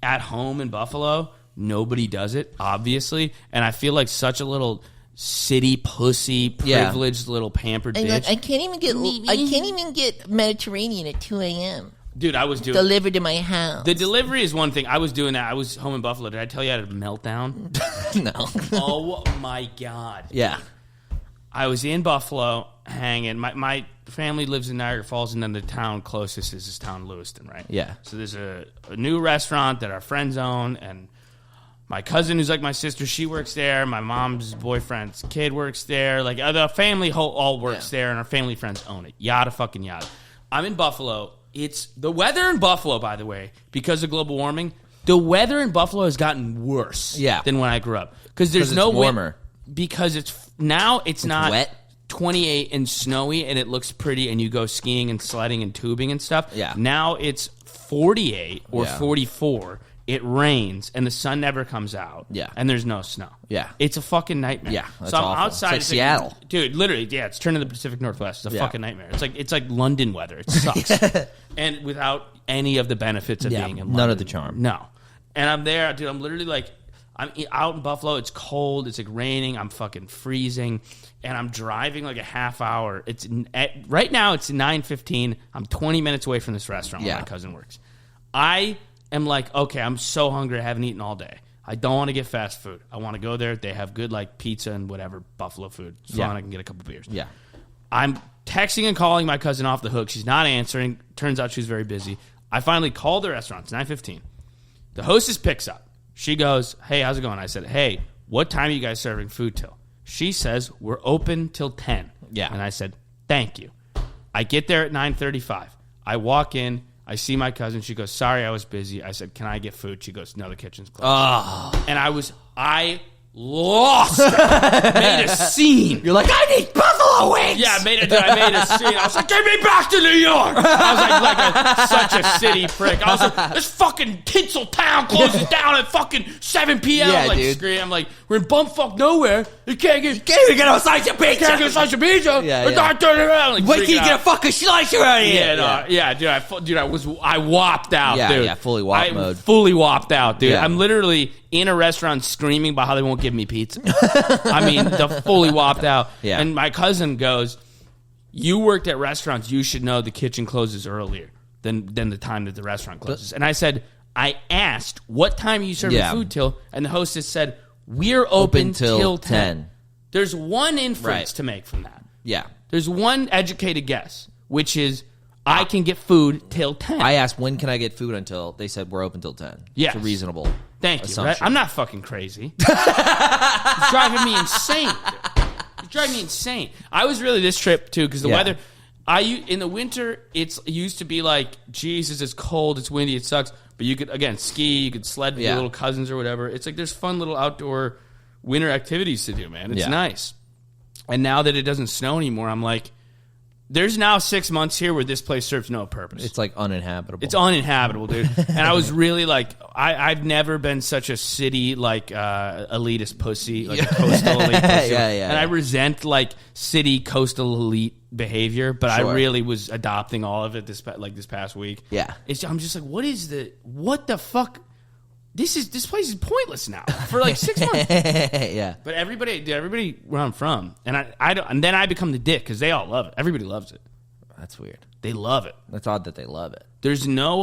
at home in Buffalo, nobody does it, obviously. And I feel like such a little city pussy, privileged little pampered bitch. I can't even get Mediterranean at 2 a.m. Dude, I was doing delivered to my house. The delivery is one thing. I was doing that. I was home in Buffalo. Did I tell you I had a meltdown? No. Oh my God. Yeah. I was in Buffalo hanging. My family lives in Niagara Falls, and then the town closest is this town, Lewiston, right? Yeah. So there's a new restaurant that our friends own, and my cousin, who's like my sister, she works there. My mom's boyfriend's kid works there. Like the family all works there, and our family friends own it. Yada fucking yada. I'm in Buffalo. It's the weather in Buffalo, by the way, because of global warming. The weather in Buffalo has gotten worse than when I grew up because there's no warmer. Because it's not wet, 28 and snowy, and it looks pretty, and you go skiing and sledding and tubing and stuff. Yeah. Now it's 48 or 44. it rains, and the sun never comes out. Yeah. And there's no snow. Yeah. It's a fucking nightmare. Yeah, that's so I'm awful. outside. It's like Seattle. Dude, literally, yeah, it's turning the Pacific Northwest. It's a Yeah. fucking nightmare. It's like London weather. It sucks. And without any of the benefits of being in London. None of the charm. No. And I'm there, dude. I'm literally like, I'm out in Buffalo. It's cold. It's like raining. I'm fucking freezing. And I'm driving like a half hour. Right now it's 9:15. I'm 20 minutes away from this restaurant where my cousin works. I am like, okay, I'm so hungry. I haven't eaten all day. I don't want to get fast food. I want to go there. They have good like pizza and whatever Buffalo food. It's fun. I can get a couple beers. Yeah. I'm texting and calling my cousin off the hook. She's not answering. Turns out she's very busy. I finally called the restaurant. It's 9:15. The hostess picks up. She goes, hey, how's it going? I said, hey, what time are you guys serving food till? She says, we're open till 10. Yeah. And I said, thank you. I get there at 9:35. I walk in. I see my cousin. She goes, sorry, I was busy. I said, can I get food? She goes, no, the kitchen's closed. Oh. And I lost it. Made a scene. You're like, I need buffalo wings. Yeah, I made a scene. I was like, get me back to New York. I was such a city prick. I was like, this fucking tinsel town closes down at fucking 7 p.m. Yeah, I'm like, dude. screaming. I'm like, we're in bumfuck nowhere. You can't even get a slice of pizza. Can't get a slice of pizza. Yeah, It's not turning around. Like, When can you get a fucking slice around here? Yeah, dude, I wopped out, Yeah, dude. yeah, fully wop mode. Fully wopped out, dude. Yeah. I'm literally in a restaurant screaming about how they won't give me pizza. I mean, the fully wopped out. Yeah. And my cousin goes, you worked at restaurants, you should know the kitchen closes earlier than the time that the restaurant closes. And I said, I asked, what time are you serving food till? And the hostess said, we're open till 10. There's one inference to make from that. Yeah. There's one educated guess, which is I can get food till 10. I asked, when can I get food until? They said, we're open till 10. Yes. It's a reasonable Thank you. assumption. Right? I'm not fucking crazy. It's driving me insane. It's driving me insane. I was really this trip, too, because the weather... in the winter, it used to be like, Jesus, it's cold, it's windy, it sucks. But you could, again, ski, you could sled with your little cousins or whatever. It's like there's fun little outdoor winter activities to do, man. It's nice. And now that it doesn't snow anymore, I'm like, there's now 6 months here where this place serves no purpose. It's like uninhabitable. It's uninhabitable, dude. And I was really like, I've never been such a city like elitist pussy, like a coastal elite pussy. And I resent like city coastal elite behavior, but I really was adopting all of it this past week. Yeah, I'm just like, what the fuck? This place is pointless now for like 6 months. Yeah. But everybody where I'm from, and I don't, and then I become the dick because they all love it. Everybody loves it. That's weird. They love it. That's odd that they love it. There's no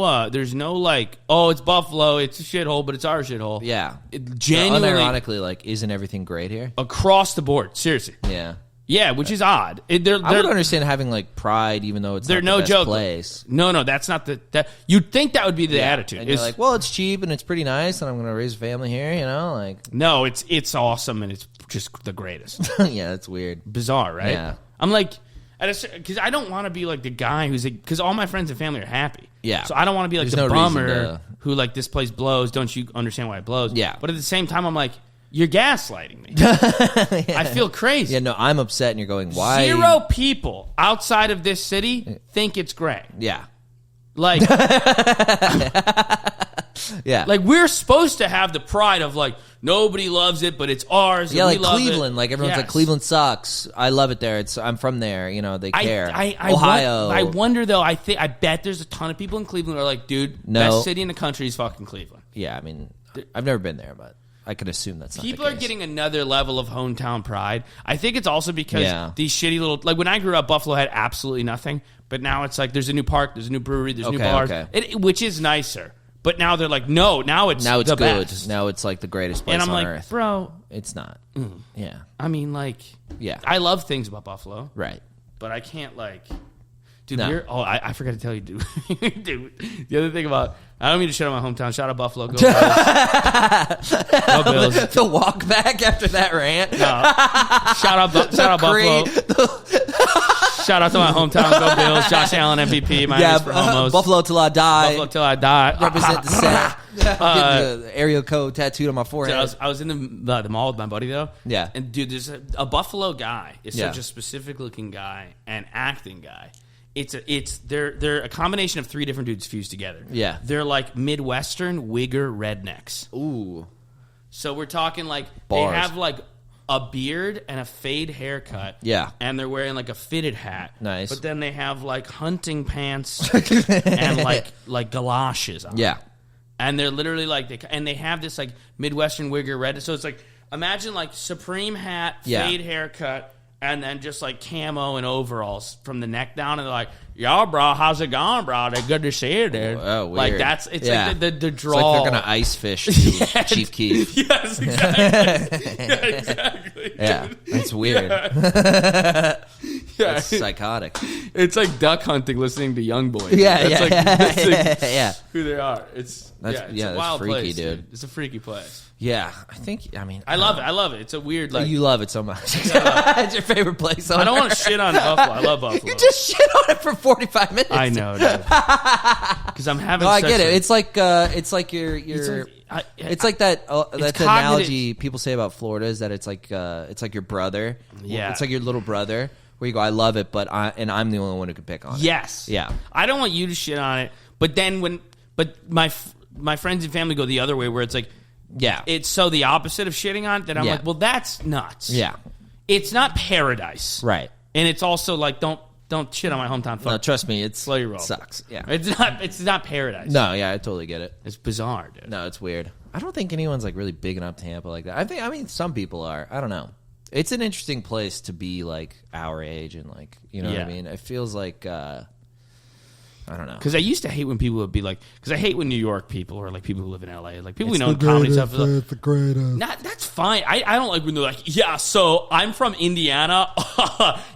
like, oh, it's Buffalo, it's a shithole, but it's our shithole. Yeah. Genuinely, unironically, like, isn't everything great here? Across the board, seriously. Yeah. Yeah, which is odd. I would understand having like pride, even though it's not the best place. No, that's not that. You'd think that would be the attitude. And you're like, well, it's cheap and it's pretty nice, and I'm going to raise a family here. You know, like no, it's awesome and it's just the greatest. Yeah, that's weird, bizarre, right? Yeah, I'm like, because I don't want to be like the guy who's like, because all my friends and family are happy. Yeah, so I don't want to be like There's the no bummer who like this place blows. Don't you understand why it blows? Yeah, but at the same time, I'm like, you're gaslighting me. I feel crazy. Yeah, no, I'm upset, and you're going, why? 0 people outside of this city think it's great. Yeah. Like, yeah. Like, we're supposed to have the pride of, like, nobody loves it, but it's ours. Yeah, and like we Cleveland. love it. Like, everyone's like, Cleveland sucks. I love it there. I'm from there. You know, they care. Ohio. I wonder, though, I bet there's a ton of people in Cleveland who are like, dude, best city in the country is fucking Cleveland. Yeah, I mean, I've never been there, but I could assume that's not the case. People are getting another level of hometown pride. I think it's also because these shitty little... Like, when I grew up, Buffalo had absolutely nothing. But now it's like, there's a new park, there's a new brewery, there's new bars. Which is nicer. But now they're like, no, now it's the good. best. Now it's like the greatest place on earth. And I'm like, bro... It's not. Yeah. I mean, like... Yeah. I love things about Buffalo. Right. But I can't, like... Dude, I forgot to tell you, dude. Dude, the other thing about... I don't mean to shut out my hometown. Shout out Buffalo. Go Bills. Go Bills. The walk back after that rant. No. Shout out Buffalo. Shout out to my hometown. Go Bills. Josh Allen MVP. My for homos. Buffalo till I die. Buffalo till I die. Represent the set. Getting the area code tattooed on my forehead. Dude, I was in the mall with my buddy, though. Yeah. And, dude, there's a Buffalo guy. Is such a specific-looking guy and acting guy. they're a combination of 3 different dudes fused together. Yeah. They're like Midwestern wigger rednecks. Ooh. So we're talking like Bars. they have like a beard and a fade haircut. Yeah. And they're wearing like a fitted hat. Nice. But then they have like hunting pants and like galoshes on. Yeah. And they're literally like they have this like Midwestern wigger red. So it's like imagine like Supreme hat, fade haircut, and then just like camo and overalls from the neck down, and they're like, "Yo, bro, how's it going, bro? They're good to see you, dude." Oh, weird. Like that's like the draw. It's like they're gonna ice fish Chief Keef. Yes, exactly. Yeah, exactly. Yeah, it's weird. Yeah, It's psychotic. it's like duck hunting, listening to Young Boy. Yeah, That's like yeah. who they are. It's That's a that's wild freaky, place, dude. It's a freaky place. Yeah, I think. I mean, I love it. I love it. It's a weird like. you love it so much. It's your favorite place. I don't want to shit on Buffalo. I love Buffalo. You just shit on it for 45 minutes. I know, because I'm having. No, I such get it. a- It's like your. It's like that. That's cognitive- analogy people say about Florida is that it's like your brother. Yeah. It's like your little brother. Where you go, I love it, but I'm the only one who can pick on it. Yes. Yeah. I don't want you to shit on it, but then my friends and family go the other way, where it's like, Yeah. it's so the opposite of shitting on it that I'm Yeah. like, well, that's nuts. Yeah. It's not paradise, Right. and it's also like don't shit on my hometown. No, Fuck. trust me, Slow your roll. sucks. Yeah. It's not paradise. No, yeah, I totally get it. It's bizarre, dude. No, it's weird. I don't think anyone's like really bigging up Tampa like that. I mean, some people are. I don't know. It's an interesting place to be like our age and like, you know what I mean? It feels like I don't know. Because I used to hate when people would be like, because I hate when New York people or like people who live in LA, like people we know in comedy stuff. It's the greatest. That's fine. I don't like when they're like, yeah, so I'm from Indiana.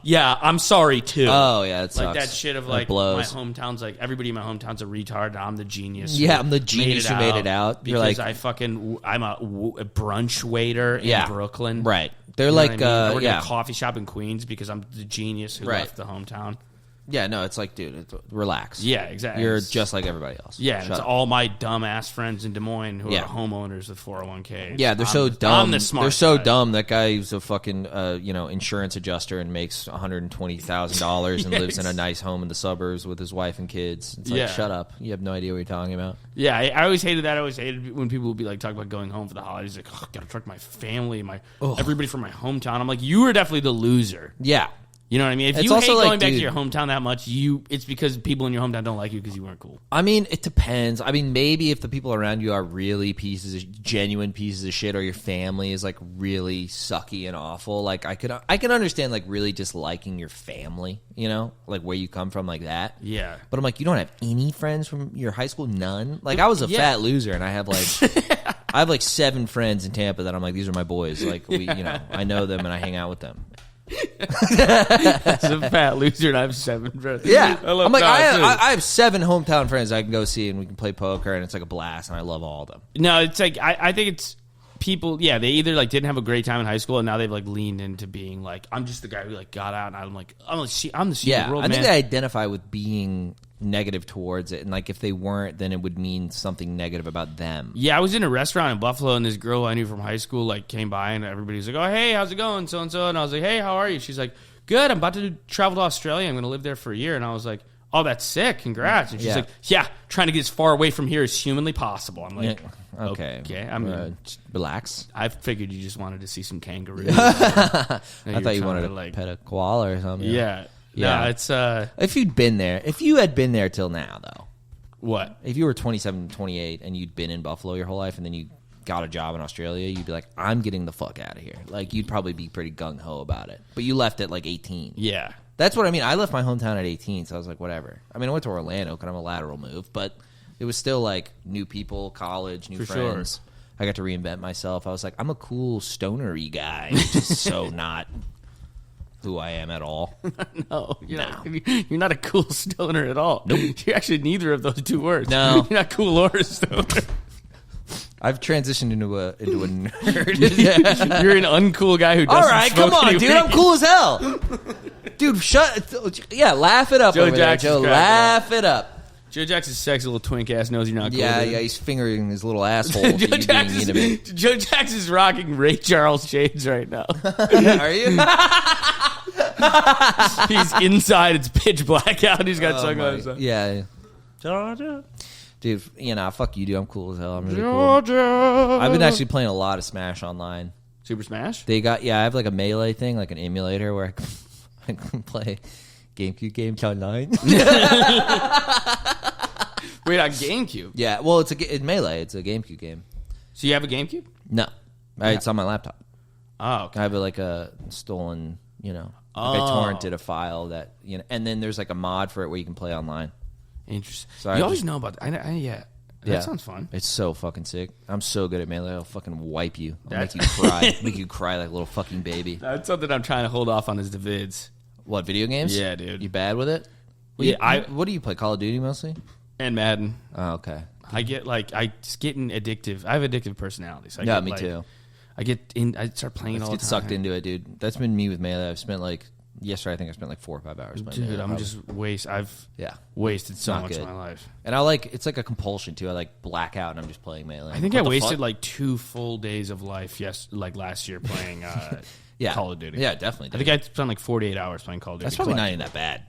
Yeah, I'm sorry too. Oh yeah, it like sucks. that shit of That like blows. my hometown's like everybody in my hometown's a retard. And I'm the genius. Yeah, I'm the genius who made it out. You're because like- I'm a brunch waiter in Brooklyn. Right. They're You know like what I work yeah. at a coffee shop in Queens because I'm the genius who Right. left the hometown. Yeah, no, it's like, dude, relax. Yeah, exactly. You're just like everybody else. Yeah, Shut it's up. all my dumbass friends in Des Moines who Yeah. are homeowners with 401ks. Yeah, they're so dumb. I'm the smart They're so guy. dumb. That guy who's a fucking insurance adjuster and makes $120,000 and lives in a nice home in the suburbs with his wife and kids. It's like, Yeah. shut up. You have no idea what you're talking about. Yeah, I always hated that. I always hated when people would be like talking about going home for the holidays. Like, oh, gotta talk to my family, everybody from my hometown. I'm like, you were definitely the loser. Yeah. You know what I mean? If It's you hate also like, going back to dude- your hometown that much, it's because people in your hometown don't like you because you weren't cool. I mean, it depends. I mean, maybe if the people around you are really genuine pieces of shit, or your family is like really sucky and awful, like I can understand like really disliking your family, you know, like where you come from, like that. Yeah. But I'm like, you don't have any friends from your high school? None? Like, I was a fat loser, and I have like I have like 7 friends in Tampa that I'm like, these are my boys. Like, I know them and I hang out with them. As a fat loser, and I have 7 friends. Yeah, I'm like, that, too. I have 7 hometown friends I can go see, and we can play poker, and it's like a blast, and I love all of them. No, it's like I think it's people. Yeah, they either like didn't have a great time in high school, and now they've like leaned into being like, I'm just the guy who like got out, and I'm the secret world I man. think they identify with being negative towards it, and like if they weren't, then it would mean something negative about them. Yeah, I was in a restaurant in Buffalo, and this girl I knew from high school like came by, and everybody's like, "Oh, hey, how's it going, so and so?" And I was like, "Hey, how are you?" She's like, "Good. I'm about to travel to Australia. I'm going to live there for a year." And I was like, "Oh, that's sick. Congrats." And she's like, "Yeah, trying to get as far away from here as humanly possible." I'm like, Okay. I mean, just relax. I figured you just wanted to see some kangaroos. I thought you wanted to like pet a koala or something. Yeah. Yeah. No, it's If you had been there till now, though, what? if you were 27, 28, and you'd been in Buffalo your whole life, and then you got a job in Australia, you'd be like, I'm getting the fuck out of here. Like, you'd probably be pretty gung-ho about it. But you left at like 18. Yeah. That's what I mean. I left my hometown at 18, so I was like, whatever. I mean, I went to Orlando because I'm a lateral move, but it was still like new people, college, new friends. Sure. I got to reinvent myself. I was like, I'm a cool stoner-y guy, which is so not who I am at all. No, you're not a cool stoner at all. Nope. You're actually neither of those 2 words. No. You're not cool or a stoner. I've transitioned into a nerd. You're an uncool guy who doesn't All right, come smoke on, any dude. weed. I'm cool as hell. Dude, laugh it up Joe over there, Jackson's Joe. cracking Laugh it up. Joe Jackson's sexy little twink ass knows you're not cool. Yeah, dude. yeah, he's fingering his little asshole. Joe Jackson's rocking Ray Charles shades right now. Are you? He's inside. It's pitch black out. He's got sunglasses on. Yeah. Georgia. Dude, fuck you, dude. I'm cool as hell. I'm really cool. I've been actually playing a lot of Smash online. Super Smash? I have like a Melee thing, like an emulator where I can play GameCube games online. Wait, on GameCube? Yeah, well, it's Melee. It's a GameCube game. So you have a GameCube? No. It's on my laptop. Oh, okay. I have like a stolen, like I torrented a file that, and then there's like a mod for it where you can play online. Interesting. So you always know about that. Yeah. That sounds fun. It's so fucking sick. I'm so good at Melee. I'll fucking wipe you. I'll make you cry. Make you cry like a little fucking baby. That's something I'm trying to hold off on is the vids. What, video games? Yeah, dude. You bad with it? What do you play? Call of Duty mostly? And Madden. Oh, okay. I get it's getting addictive. I have addictive personalities. Me too. I start playing it all the time. Get sucked into it, dude. That's been me with Melee. I've spent yesterday I think I spent 4 or 5 hours playing Melee. Dude, I'm just wasted so much of my life. And it's like a compulsion too. I black out and I'm just playing Melee. I think I wasted 2 full days of life last year playing Call of Duty. Yeah, definitely. I think I spent 48 hours playing Call of Duty. That's probably not even that bad.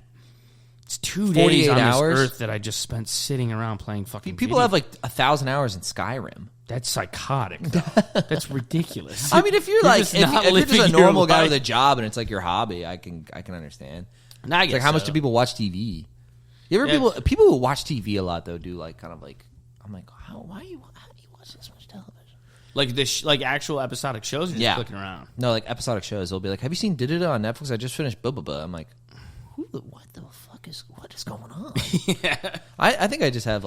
It's 2 days on hours? this earth that I just spent sitting around playing fucking People have 1,000 hours in Skyrim. That's psychotic, though. That's ridiculous. I mean, if you're just if not you're just a living your normal guy life. with a job and it's your hobby, I can understand. And I guess how much do people watch TV? You ever people who watch TV a lot though do I'm like, how do you watch this much television? Like actual episodic shows, or just clicking around. No, episodic shows. They'll be like, "Have you seen Did on Netflix? I just finished blah blah blah." I'm like, what is going on? Yeah. I think I just have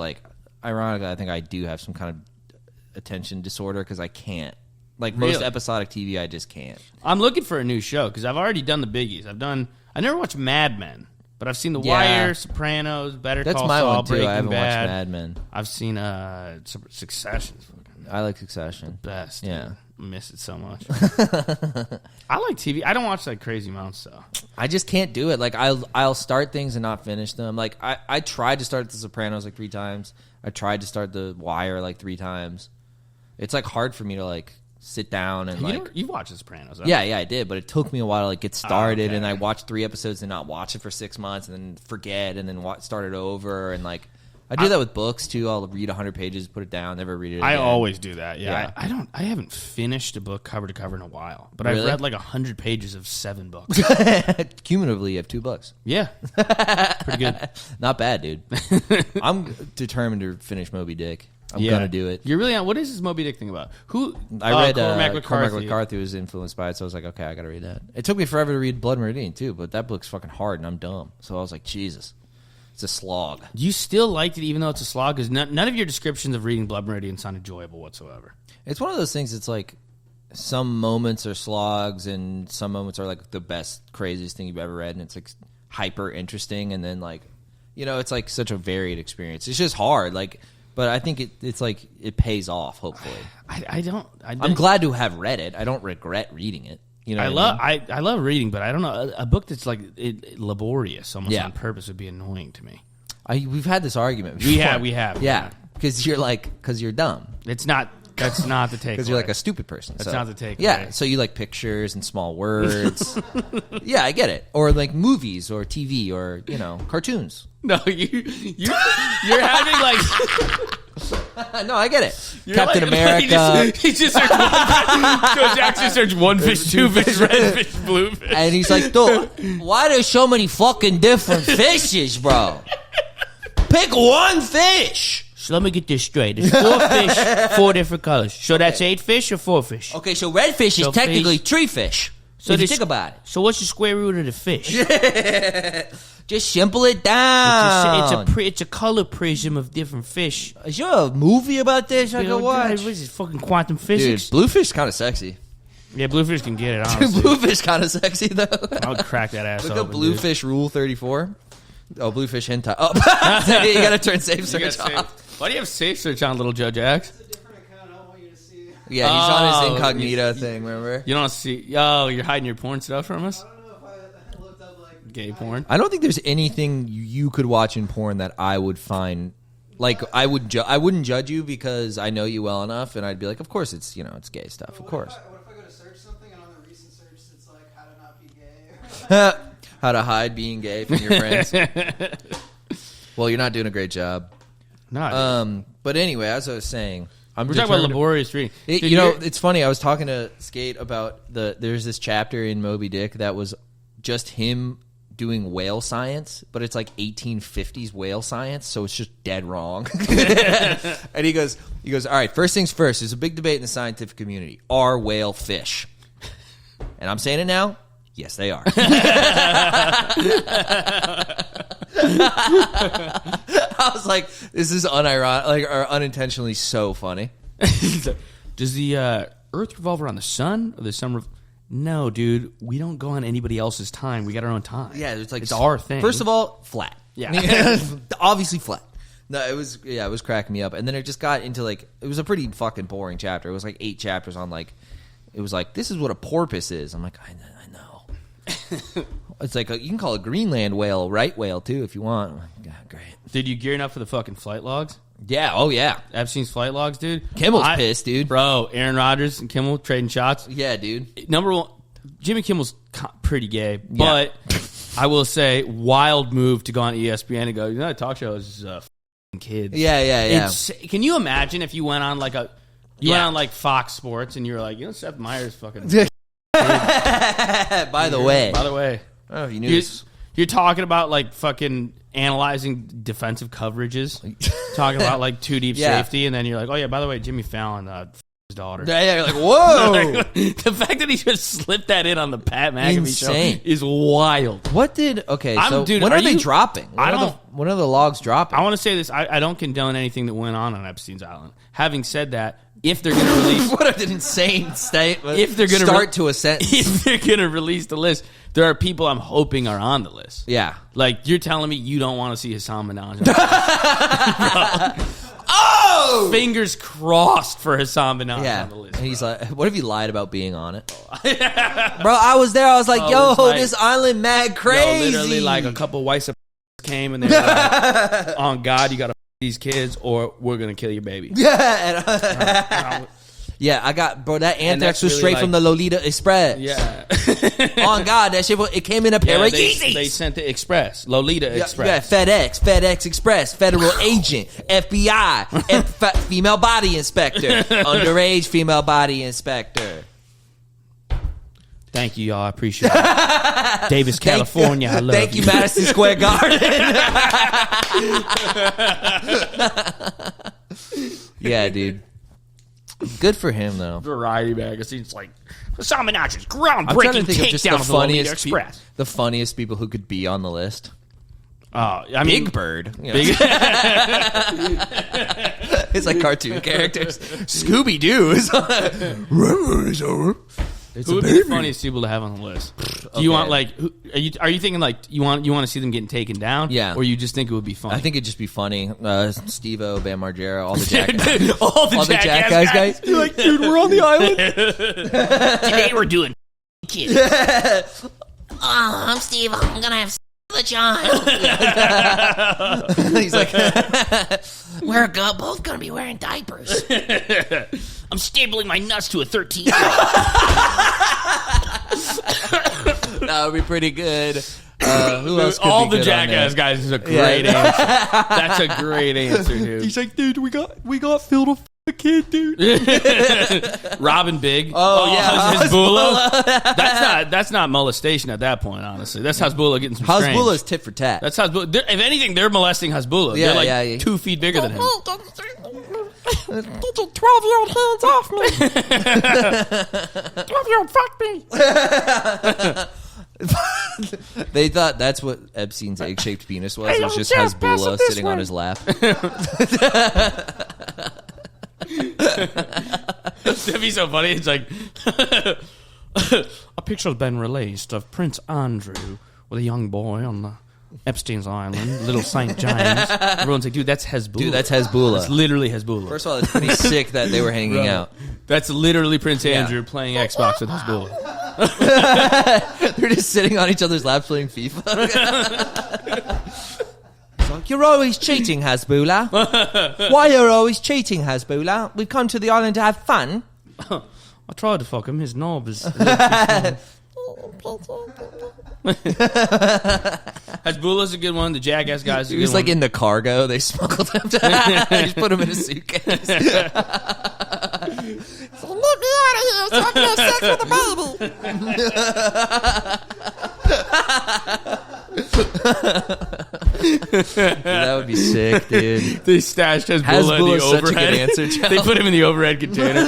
ironically, I think I do have some kind of attention disorder because I can't. Most episodic TV, I just can't. I'm looking for a new show because I've already done the biggies. I never watched Mad Men, but I've seen The Wire, Sopranos, Better Call Saul, my one too. Breaking I haven't Bad. watched Mad Men. I've seen Succession. I like Succession. Best. Yeah. Dude. I miss it so much. I like TV. I don't watch crazy amounts though. I just can't do it. I'll start things and not finish them. I tried to start The Sopranos 3 times. I tried to start The Wire 3 times. It's hard for me to sit down and you watched The Sopranos. Yeah, I did, but it took me a while to get started, okay. and I watched 3 episodes and not watch it for 6 months, and then forget, and then start it over, and I do that with books too. I'll read 100 pages, put it down, never read it again. I always do that. Yeah. I haven't finished a book cover to cover in a while, but I've read 100 pages of 7 books. Cumulatively, you have 2 books. Yeah, pretty good. Not bad, dude. I'm determined to finish Moby Dick. I'm gonna do it. You're really on. What is this Moby Dick thing about? Who? I read Cormac McCarthy was influenced by it, so I was like, okay, I gotta read that. It took me forever to read Blood Meridian too, but that book's fucking hard, and I'm dumb. So I was like, Jesus, it's a slog. You still liked it, even though it's a slog, because none of your descriptions of reading Blood Meridian sound enjoyable whatsoever. It's one of those things. It's some moments are slogs, and some moments are the best, craziest thing you've ever read, and it's hyper interesting, and then it's such a varied experience. It's just hard, But I think it's it pays off. Hopefully, I'm glad to have read it. I don't regret reading it. You know, I love reading, but I don't know a book that's laborious almost on purpose would be annoying to me. We've had this argument before. We have. Yeah, because you're dumb. It's not. That's not the takeaway. Because you're a stupid person. That's not the takeaway. Yeah, so you like pictures and small words. Yeah, I get it. Or movies or TV or cartoons. No, you're having No, I get it. You're Captain America. He just searched Joe Jackson searched 1 fish, 2 fish, red fish, blue fish. And he's like, dude, why there's so many fucking different fishes, bro? Pick 1 fish. So let me get this straight. There's 4 fish, 4 different colors. So that's 8 fish or 4 fish? Okay, so red fish is technically 3 fish. So if you think about it. So what's the square root of the fish? Just simple it down. It's a color prism of different fish. Is there a movie about this I can watch? What is this, fucking quantum physics? Dude, bluefish kind of sexy. Yeah, bluefish can get it, honestly. Bluefish kind of sexy, though. I would crack that ass Look open, up Bluefish Rule 34. Oh, Bluefish hentai. Oh, you gotta turn safe search off. Why do you have safe search on, little Joe Jax? It's a different account. I don't want you to see. Yeah, he's on his incognito thing, remember? You don't see... Oh, you're hiding your porn stuff from us? I don't know if I looked up gay porn. I don't think there's anything you could watch in porn that I would find... I wouldn't judge you because I know you well enough, and I'd be like, of course it's gay stuff, of course. What if I go to search something and on the recent search it's how to not be gay? How to hide being gay from your friends. Well, you're not doing a great job. No. But anyway, as I was saying, We're talking about laborious reading. It's funny. I was talking to Skate about there's this chapter in Moby Dick that was just him doing whale science, but it's like 1850s whale science, so it's just dead wrong. And he goes, all right, first things first, there's a big debate in the scientific community. Are whale fish? And I'm saying it now. Yes, they are. I was like, this is unironic, or unintentionally so funny. Does the Earth revolve around the sun, or the sun? No, dude, we don't go on anybody else's time. We got our own time. Yeah, it's our thing. First of all, flat. Yeah, obviously flat. No, it was cracking me up, and then it just got into like it was a pretty fucking boring chapter. It was like 8 chapters on like it was like this is what a porpoise is. I'm like I know. It's like you can call a Greenland whale right whale too if you want. God, great. Did you gearing up for the fucking flight logs? Yeah. Oh yeah. Epstein's flight logs, dude. Kimmel's pissed, dude. Bro, Aaron Rodgers and Kimmel trading shots. Yeah, dude. Number one, Jimmy Kimmel's pretty gay, but I will say, wild move to go on ESPN and go, you know, that talk show is kids. Yeah. Can you imagine if you went on like went on like Fox Sports and you were like, you know, Seth Meyers fucking. By the way. Oh, you knew this. You're talking about like fucking analyzing defensive coverages, talking about like two deep safety, and then you're like, oh yeah, by the way, Jimmy Fallon, his daughter. Yeah, you're like, whoa. The fact that he just slipped that in on the Pat McAfee show is wild. What did when are they dropping? When are the logs dropping? I want to say this. I don't condone anything that went on Epstein's Island. Having said that, if they're going to release... What an insane statement. If they're going to start to a sentence. If they're going to release the list, there are people I'm hoping are on the list. Yeah. Like, you're telling me you don't want to see Hassan Minaj. Oh! Fingers crossed for Hassan Minaj on the list. And he's like, what if you lied about being on it? Bro, I was there. I was like, this island mad crazy. Literally, like, a couple white came and they were like, on God, you got to these kids or we're going to kill your baby. Yeah. Yeah, I got, bro, that anthrax was really straight from the Lolita Express. Yeah. On God, that shit, it came in a pair of Yeezys. They sent the Express, Lolita Express. Yeah, FedEx Express, Federal Agent, FBI, female body inspector, underage female body inspector. Thank you, y'all. I appreciate it. Davis, California. I love you. Thank you, Madison Square Garden. Yeah, dude. Good for him, though. Variety magazine's like, Hassan Minaj's groundbreaking I'm trying to think of just the funniest people who could be on the list. I mean, Big Bird. Big It's like cartoon characters. Scooby Doo is on. Who would be the funniest people to have on the list? Do you want like? Are you thinking like you want to see them getting taken down? Yeah. Or you just think it would be funny? I think it'd just be funny. Steve-O, Bam Margera, all the Jack, all the Jackass guys. You're like, dude, we're on the island. Today we're doing kids. I'm Steve. I'm gonna have the child. He's like, we're both gonna be wearing diapers. I'm stapling my nuts to a 13-year-old. That would be pretty good. Who else could all be the good Jackass guys is a great answer. That's a great answer, dude. He's like, dude, we got Phil to a kid, dude. Robin Big. Hezbollah. That's not molestation at that point, honestly. That's Hezbollah getting some strange. Hezbollah's tit for tat. That's Hezbollah. If anything, they're molesting Hezbollah. Yeah, they're like 2 feet bigger than him. Get your 12-year-old hands off me. 12-year-old fuck me. They thought that's what Epstein's egg-shaped penis was. It was just Hezbollah sitting on his lap. That'd be so funny. It's like a picture's been released of Prince Andrew with a young boy on the Epstein's Island, Little St. James. Everyone's like, dude, that's Hezbollah. Dude, that's Hezbollah. It's literally Hezbollah. First of all, it's pretty sick that they were hanging out. That's literally Prince Andrew playing Xbox with Hezbollah. They're just sitting on each other's laps playing FIFA. Like, you're always cheating, Hezbollah. Why are you always cheating, Hezbollah? We've come to the island to have fun. I tried to fuck him. His knob is... Hasbulla's a good one. The Jackass guy's a He good was one. like in the cargo. They smuggled him. They just put him in a suitcase. Let me out of here so I can have sex with the That would be sick, dude. They stashed Hasbulla in the Hasbulla's such a good overhead. answer, Joe. They put him in the overhead container.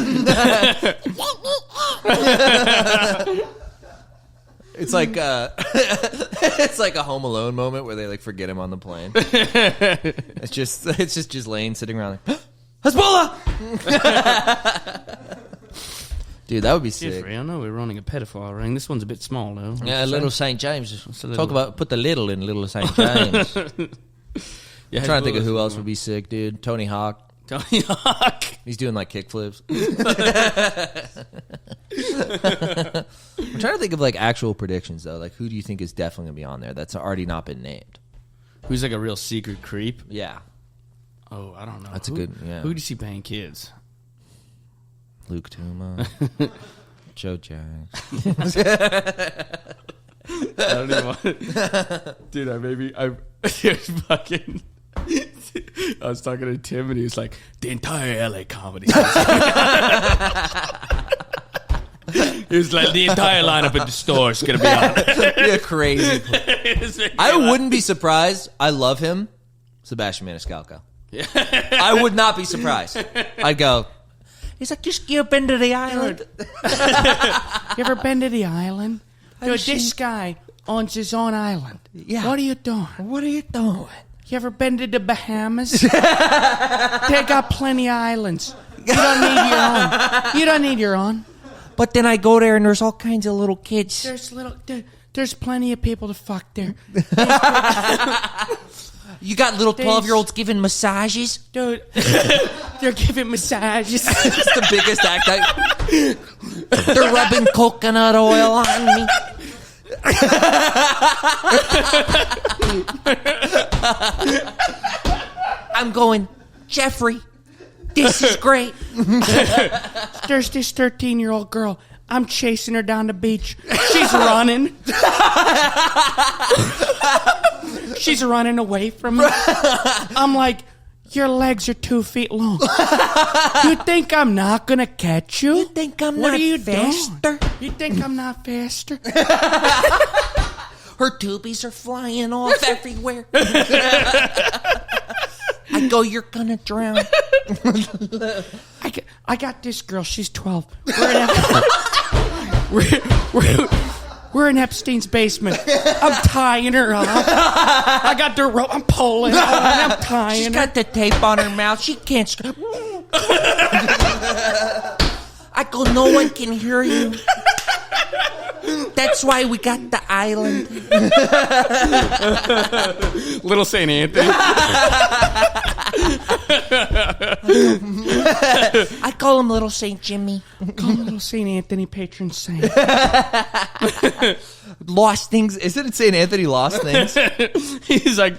It's like it's like a Home Alone moment where they like forget him on the plane. It's just Ghislaine sitting around like Hezbollah. Dude, that would be sick. Jeffrey, I know we're running a pedophile ring. This one's a bit small, though. Yeah, Little St. James. a little- Talk about put the little in Little St. James. Yeah, I'm trying to think of Hasbulla's who a else good would be sick, dude. Tony Hawk. one. Tony Hawk. He's doing like kickflips. I'm trying to think of like actual predictions though. Like who do you think is definitely gonna be on there that's already not been named? Who's like a real secret creep? Yeah, Oh, I don't know. That's a good- yeah. Who do you see paying kids? Luke Tuma, Joe Jags. I don't even want Dude, here's fucking... I was talking to Tim and he was like, the entire LA comedy. He was like, the entire lineup at the store is going to be on. You're crazy. I wouldn't be surprised. I love him. Sebastian Maniscalco. I would not be surprised. I'd go, he's like, just you been to the island? You ever been to the island? Dude, this guy owns his own island. Yeah. What are you doing? What are you doing? You ever been to the Bahamas? They got plenty of islands. You don't need your own. You don't need your own. But then I go there and there's all kinds of little kids. There's plenty of people to fuck there. You got little 12-year-olds giving massages? Dude, they're giving massages. It's the biggest act. They're rubbing coconut oil on me. I'm going, Jeffrey, this is great. There's this 13-year-old girl. I'm chasing her down the beach. She's running. She's running away from me. I'm like, your legs are 2 feet long. You think I'm not going to catch you? You think I'm what not are you faster? Doing? You think I'm not faster? Her tubies are flying off everywhere. I go, you're gonna drown. I got this girl. She's 12. We're in Epstein's basement. I'm tying her up. I got the rope. I'm pulling. I'm tying She's her. got the tape on her mouth. She can't. I go, no one can hear you. That's why we got the island. Little St. Anthony. I call him Little St. Jimmy. Call him Little St. Anthony, patron saint. Lost things. Isn't it St. Anthony lost things? He's like,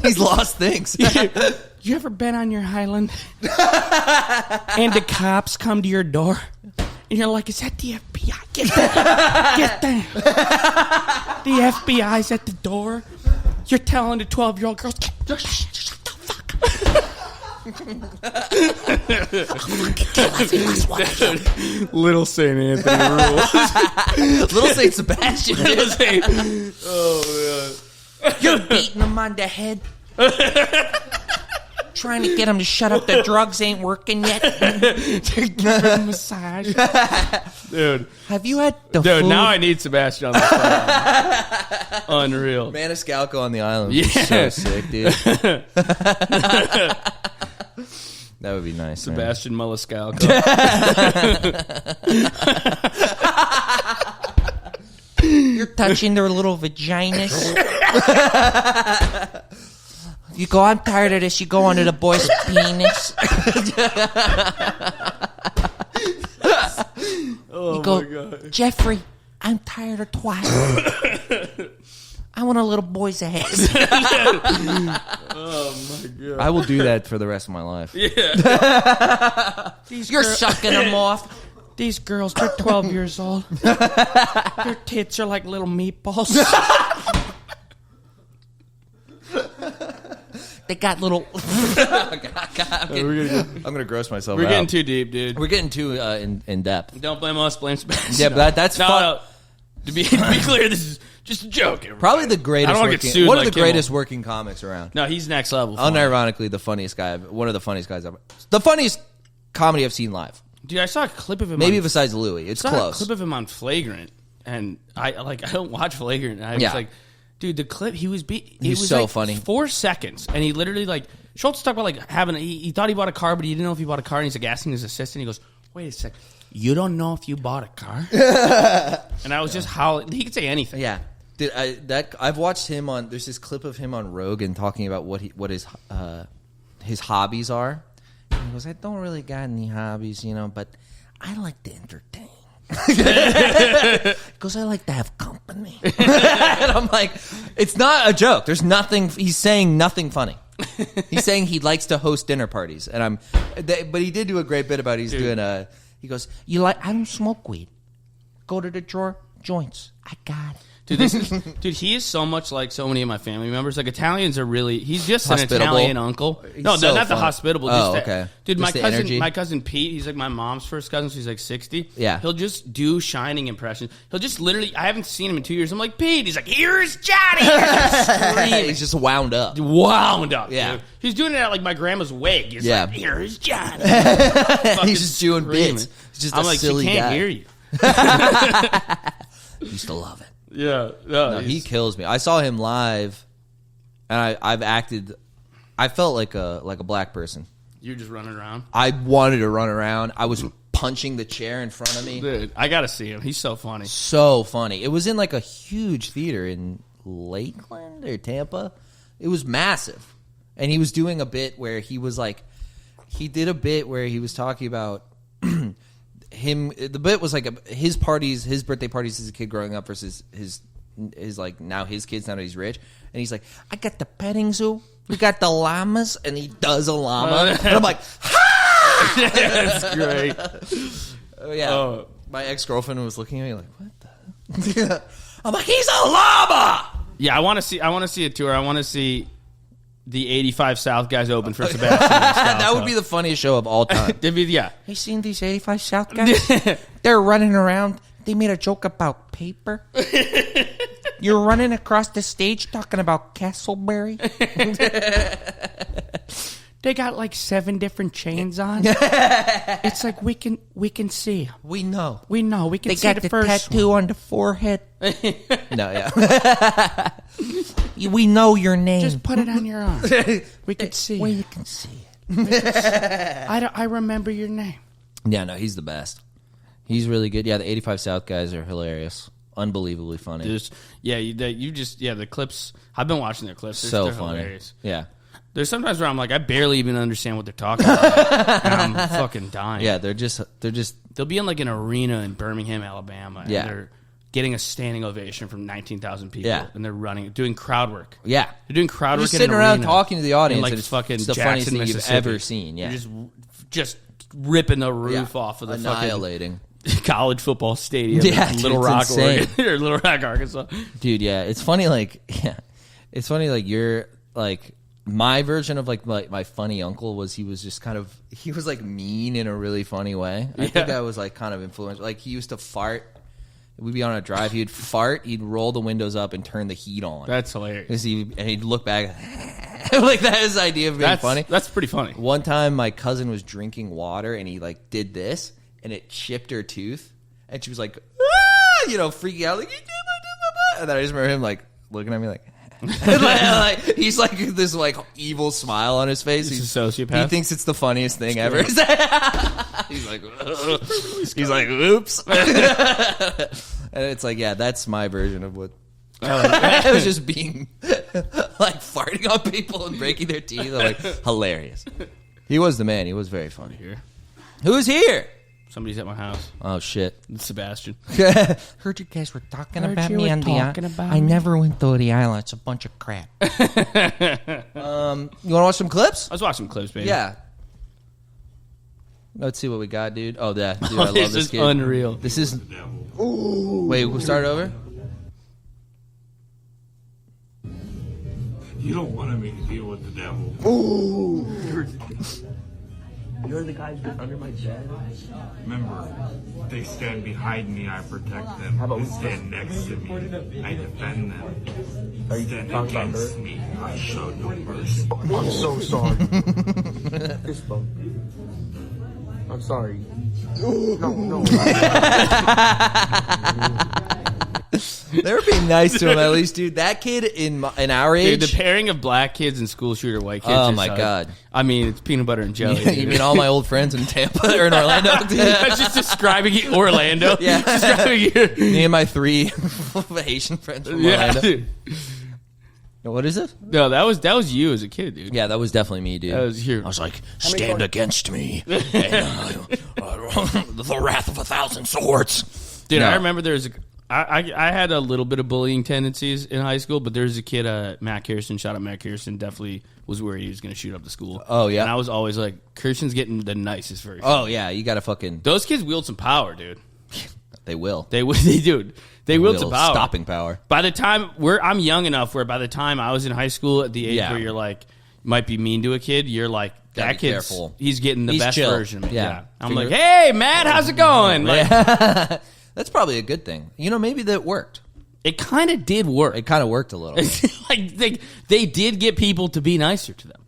He's lost things. you ever been on your island and the cops come to your door and you're like, is that the FBI? Get that. Get that. The FBI's at the door. You're telling the 12-year-old girls, shut the fuck up. Little St. Anthony rules. Little St. Sebastian. Little St. Oh, man. You're beating him on the head. Trying to get him to shut up. The drugs ain't working yet. Massage. Dude. Have you had the Dude, food? now I need Sebastian on the phone. Unreal. Maniscalco on the island. Yeah. So sick, dude. That would be nice. Sebastian Maniscalco. You're touching their little vaginas. You go, I'm tired of this. You go onto the boy's penis. You go, Jeffrey, I'm tired of twat. I want a little boy's ass. Oh, my God. I will do that for the rest of my life. Yeah. You're sucking them off. These girls, they're 12 years old. Their tits are like little meatballs. They got little. I'm gonna gross myself. We're out. getting too deep, dude. We're getting too in depth. Don't blame us, blame Sebastian. Yeah, but that's fun. No. To be clear, this is just a joke. Everybody. Probably the greatest. I don't want to get sued. One like of the greatest working comics around. No, he's next level. Funny. Unironically, the funniest guy. One of the funniest guys ever. The funniest comedy I've seen live. Dude, I saw a clip of him. Maybe besides Louis, it's I saw close. a clip of him on Flagrant, and I don't watch Flagrant. And I was like, dude, the clip he was so like funny. 4 seconds, and he literally like Schultz talked about like having. He thought he bought a car, but he didn't know if he bought a car, and he's like asking his assistant. He goes, "Wait a sec, you don't know if you bought a car?" And I was just howling. He could say anything. Yeah. Dude, I've watched him on. There's this clip of him on Rogan talking about what his hobbies are. And he goes, "I don't really got any hobbies, but I like to entertain." He goes, "I like to have company." And I'm like, it's not a joke. There's nothing. He's saying nothing funny. He's saying he likes to host dinner parties, but he did do a great bit about it. He's doing a. He goes, I don't smoke weed. Go to the drawer, joints. I got it. Dude, he is so much like so many of my family members. Like Italians are really. He's just Hospitable. an Italian uncle. No, so not the fun. hospitable. Oh, Just okay. Dude, Just the energy. my cousin Pete. He's like my mom's first cousin. So he's like 60. Yeah. He'll just do Shining impressions. He'll just literally. I haven't seen him in 2 years. I'm like, Pete. He's like, here's Johnny. He's just wound up. Wound up. Yeah. Dude. He's doing it at like my grandma's wake. He's like, here's Johnny. He's just doing bits. He's just I'm a like, silly she can't guy. hear you. Used to love it. Yeah. No, he kills me. I saw him live, and I've acted. I felt like a black person. You're just running around. I wanted to run around. I was punching the chair in front of me. Dude, I gotta see him. He's so funny. So funny. It was in like a huge theater in Lakeland or Tampa. It was massive, and he was doing a bit where he was like, he did a bit where he was talking about. Him, the bit was like his birthday parties as a kid growing up versus his like now his kids now that he's rich, and he's like, I got the petting zoo, we got the llamas, and he does a llama, and I'm like, ha! That's great. Oh yeah, my ex-girlfriend was looking at me like, what the? I'm like, he's a llama. Yeah, I want to see a tour. I want to see the 85 South guys open for Sebastian. That would be the funniest show of all time. Yeah. You seen these 85 South guys? They're running around. They made a joke about paper. You're running across the stage talking about Castleberry. They got like 7 different chains on. It's like we can see. We know. We can They see got the first tattoo on the forehead. No, yeah. We know your name. Just put it on your arm. We can see. Well, you can see it. I remember your name. Yeah, no, he's the best. He's really good. Yeah, the 85 South guys are hilarious. Unbelievably funny. The clips. I've been watching their clips. They're funny. Hilarious. Yeah. There's sometimes where I'm like, I barely even understand what they're talking about. And I'm fucking dying. Yeah, they'll be in like an arena in Birmingham, Alabama. And Yeah. they're getting a standing ovation from 19,000 people. Yeah. And they're doing crowd work. Yeah. They're doing crowd work just in sitting an around arena talking to the audience. in like and it's fucking it's the Jackson, funniest thing Mississippi. you've ever seen. Yeah. You're just ripping the roof off of the Annihilating. fucking college football stadium Yeah, in dude, Little it's Rock, insane. Oregon, or Little Rock, Arkansas. Dude, yeah. It's funny like you're like my version of like my funny uncle was he was like mean in a really funny way. I think I was like kind of influential. Like he used to fart. We'd be on a drive. He'd fart. He'd roll the windows up and turn the heat on. That's hilarious. And he'd look back. Like that is the idea of being funny. That's pretty funny. One time my cousin was drinking water and he like did this and it chipped her tooth. And she was like, ah! Freaking out. Like, and then I just remember him like looking at me like, like he's like this like evil smile on his face. He's a sociopath. He thinks it's the funniest thing ever. He's like, oops. And it's like, yeah, that's my version of what. I was just being like farting on people and breaking their teeth. I'm like, hilarious. He was the man. He was very funny. Here. Who's here? Somebody's at my house. Oh shit! It's Sebastian. Heard you guys were talking about me on the island. I never went to the island. It's a bunch of crap. You want to watch some clips? I was watching clips, baby. Yeah. Let's see what we got, dude. Oh, that. Dude, I love This this is kid. unreal. This is. Wait, we'll start over? You don't want to make a deal with the devil. You're the guy who's under my bed. Remember, they stand behind me, I protect them. They stand next to me, I defend them. Stand against me, I show no mercy. I'm so sorry. Fist bump. I'm sorry. No. They were being nice to him at least, dude. That kid in our age. Dude, the pairing of black kids and school shooter white kids. Oh is, my God. I mean, it's peanut butter and jelly. You mean all my old friends in Tampa or in Orlando? Dude? I was just describing Orlando. Yeah. Describing your, Me and my 3 Haitian friends from Orlando. dude. What is it? No, that was you as a kid, dude. Yeah, that was definitely me, dude. That was you. I was like, stand against me. And, the wrath of 1,000 swords. Dude, No. I remember there was I had a little bit of bullying tendencies in high school, but there's a kid, Matt Kirsten, shout out Matt Kirsten, definitely was where he was going to shoot up the school. Oh, yeah? And I was always like, Kirsten's getting the nicest version. Oh, yeah, you got to fucking... Those kids wield some power, dude. They will. They do. They wield some power. Stopping power. By the time I'm young enough where by the time I was in high school at the age Yeah. where you're like, might be mean to a kid, you're like, Gotta that be kid's, careful. he's getting the He's best chill. version of me. Yeah. I'm like, hey, Matt, how's it going? Like, That's probably a good thing. You know, maybe that worked. it kind of did work. It kind of worked a little bit. Like they did get people to be nicer to them.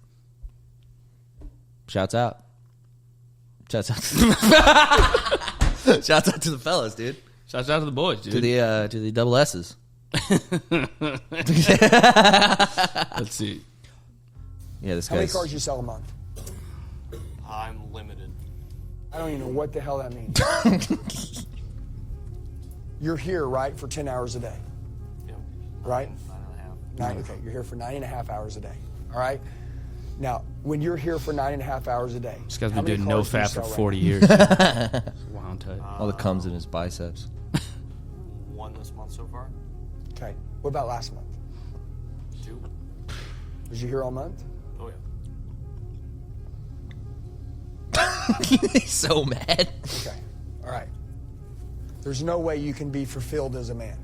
Shouts out. Shouts out. Shouts out to the fellas, dude. Shouts out to the boys, dude. To the double S's. Let's see. Yeah, this How many guy's... cars you sell a month? I'm limited. I don't even know what the hell that means. You're here, right, for 10 hours a day, Yeah. right? 9.5. Okay, you're here for 9.5 hours a day, all right? Now, when you're here for 9.5 hours a day, This guy's how been many doing cars do you NoFap for sell right 40 now? years. Wow, tight. All that comes in his biceps. 1 this month so far. Okay, what about last month? 2. Was you here all month? Oh yeah. He's so mad. Okay, all right. There's no way you can be fulfilled as a man.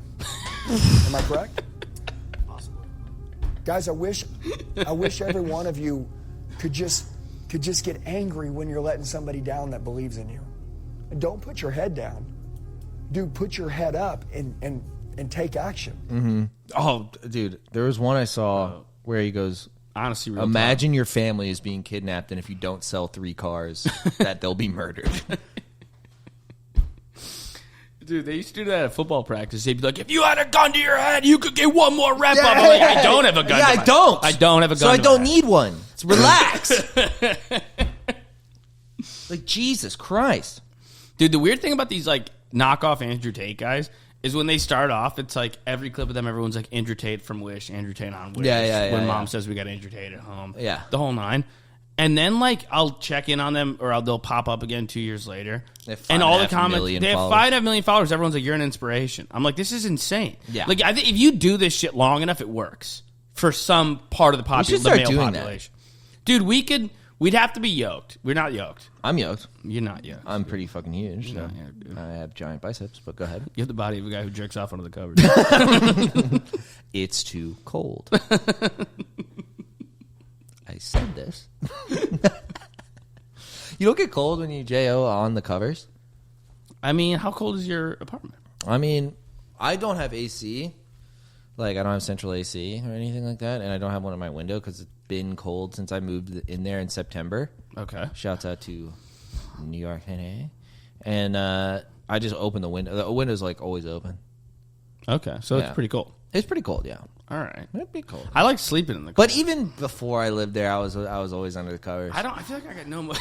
Am I correct? Possibly. Guys, I wish every one of you could just get angry when you're letting somebody down that believes in you. And don't put your head down. Dude, put your head up and take action. Oh, dude, there was one I saw where he goes, Honestly, real imagine your family is being kidnapped, and if you don't sell 3 cars, that they'll be murdered. talk. Dude, they used to do that at football practice. They'd be like, if you had a gun to your head, you could get one more rep up. I'm like, I don't have a gun. Yeah, to my- I don't. I don't have a gun. So I to my don't head. need one. It's relax. Like, Jesus Christ. Dude, the weird thing about these like knockoff Andrew Tate guys is when they start off, it's like every clip of them, everyone's like Andrew Tate from Wish, Andrew Tate on Wish. Yeah, When yeah. mom says we got Andrew Tate at home. Yeah. The whole 9. And then like I'll check in on them or they'll pop up again 2 years later. They have And all the 5.5 comments, million they have followers. 5.5 million followers. Everyone's like, you're an inspiration. I'm like, this is insane. Yeah. Like I think if you do this shit long enough, it works for some part of the should population, the start male doing that. population. Dude, we'd have to be yoked. We're not yoked. I'm yoked. You're not yoked. I'm pretty fucking huge. So Yeah, dude. I have giant biceps, but go ahead. You have the body of a guy who jerks off under the covers. It's too cold. I said this. You don't get cold when you JO on the covers? I mean, how cold is your apartment? I mean, I don't have AC. Like, I don't have central AC or anything like that. And I don't have one in my window because it's been cold since I moved in there in September. Okay. Shouts out to New York, NA. And I just open the window. The window's, like, always open. Okay, so Yeah. it's pretty cold. It's pretty cold, yeah. All right. It'd be cold. I like sleeping in the cold. But even before I lived there, I was always under the covers. I feel like I got no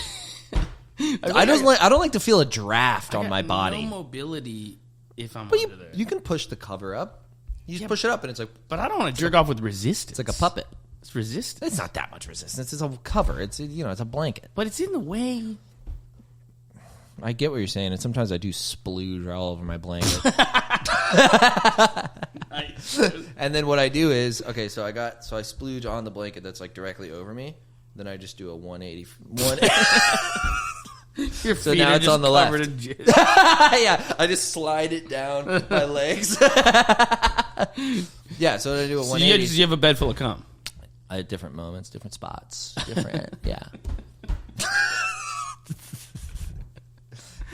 I don't like to feel a draft on my body. No mobility if I'm But under there. you can push the cover up. You just push it up, and it's like But I don't want to jerk off with resistance. it's like a puppet. It's resistance. It's not that much resistance. It's a cover. It's it's a blanket. But it's in the way. I get what you're saying, and sometimes I do splooge all over my blanket. And then what I do is so I splooge on the blanket that's like directly over me. Then I just do a 180. Your So feet now are it's just on the covered left. in jizz. Yeah, I just slide it down my legs. Yeah, so I do a So 180. you have a bed full of cum. At different moments, different spots, different. Yeah.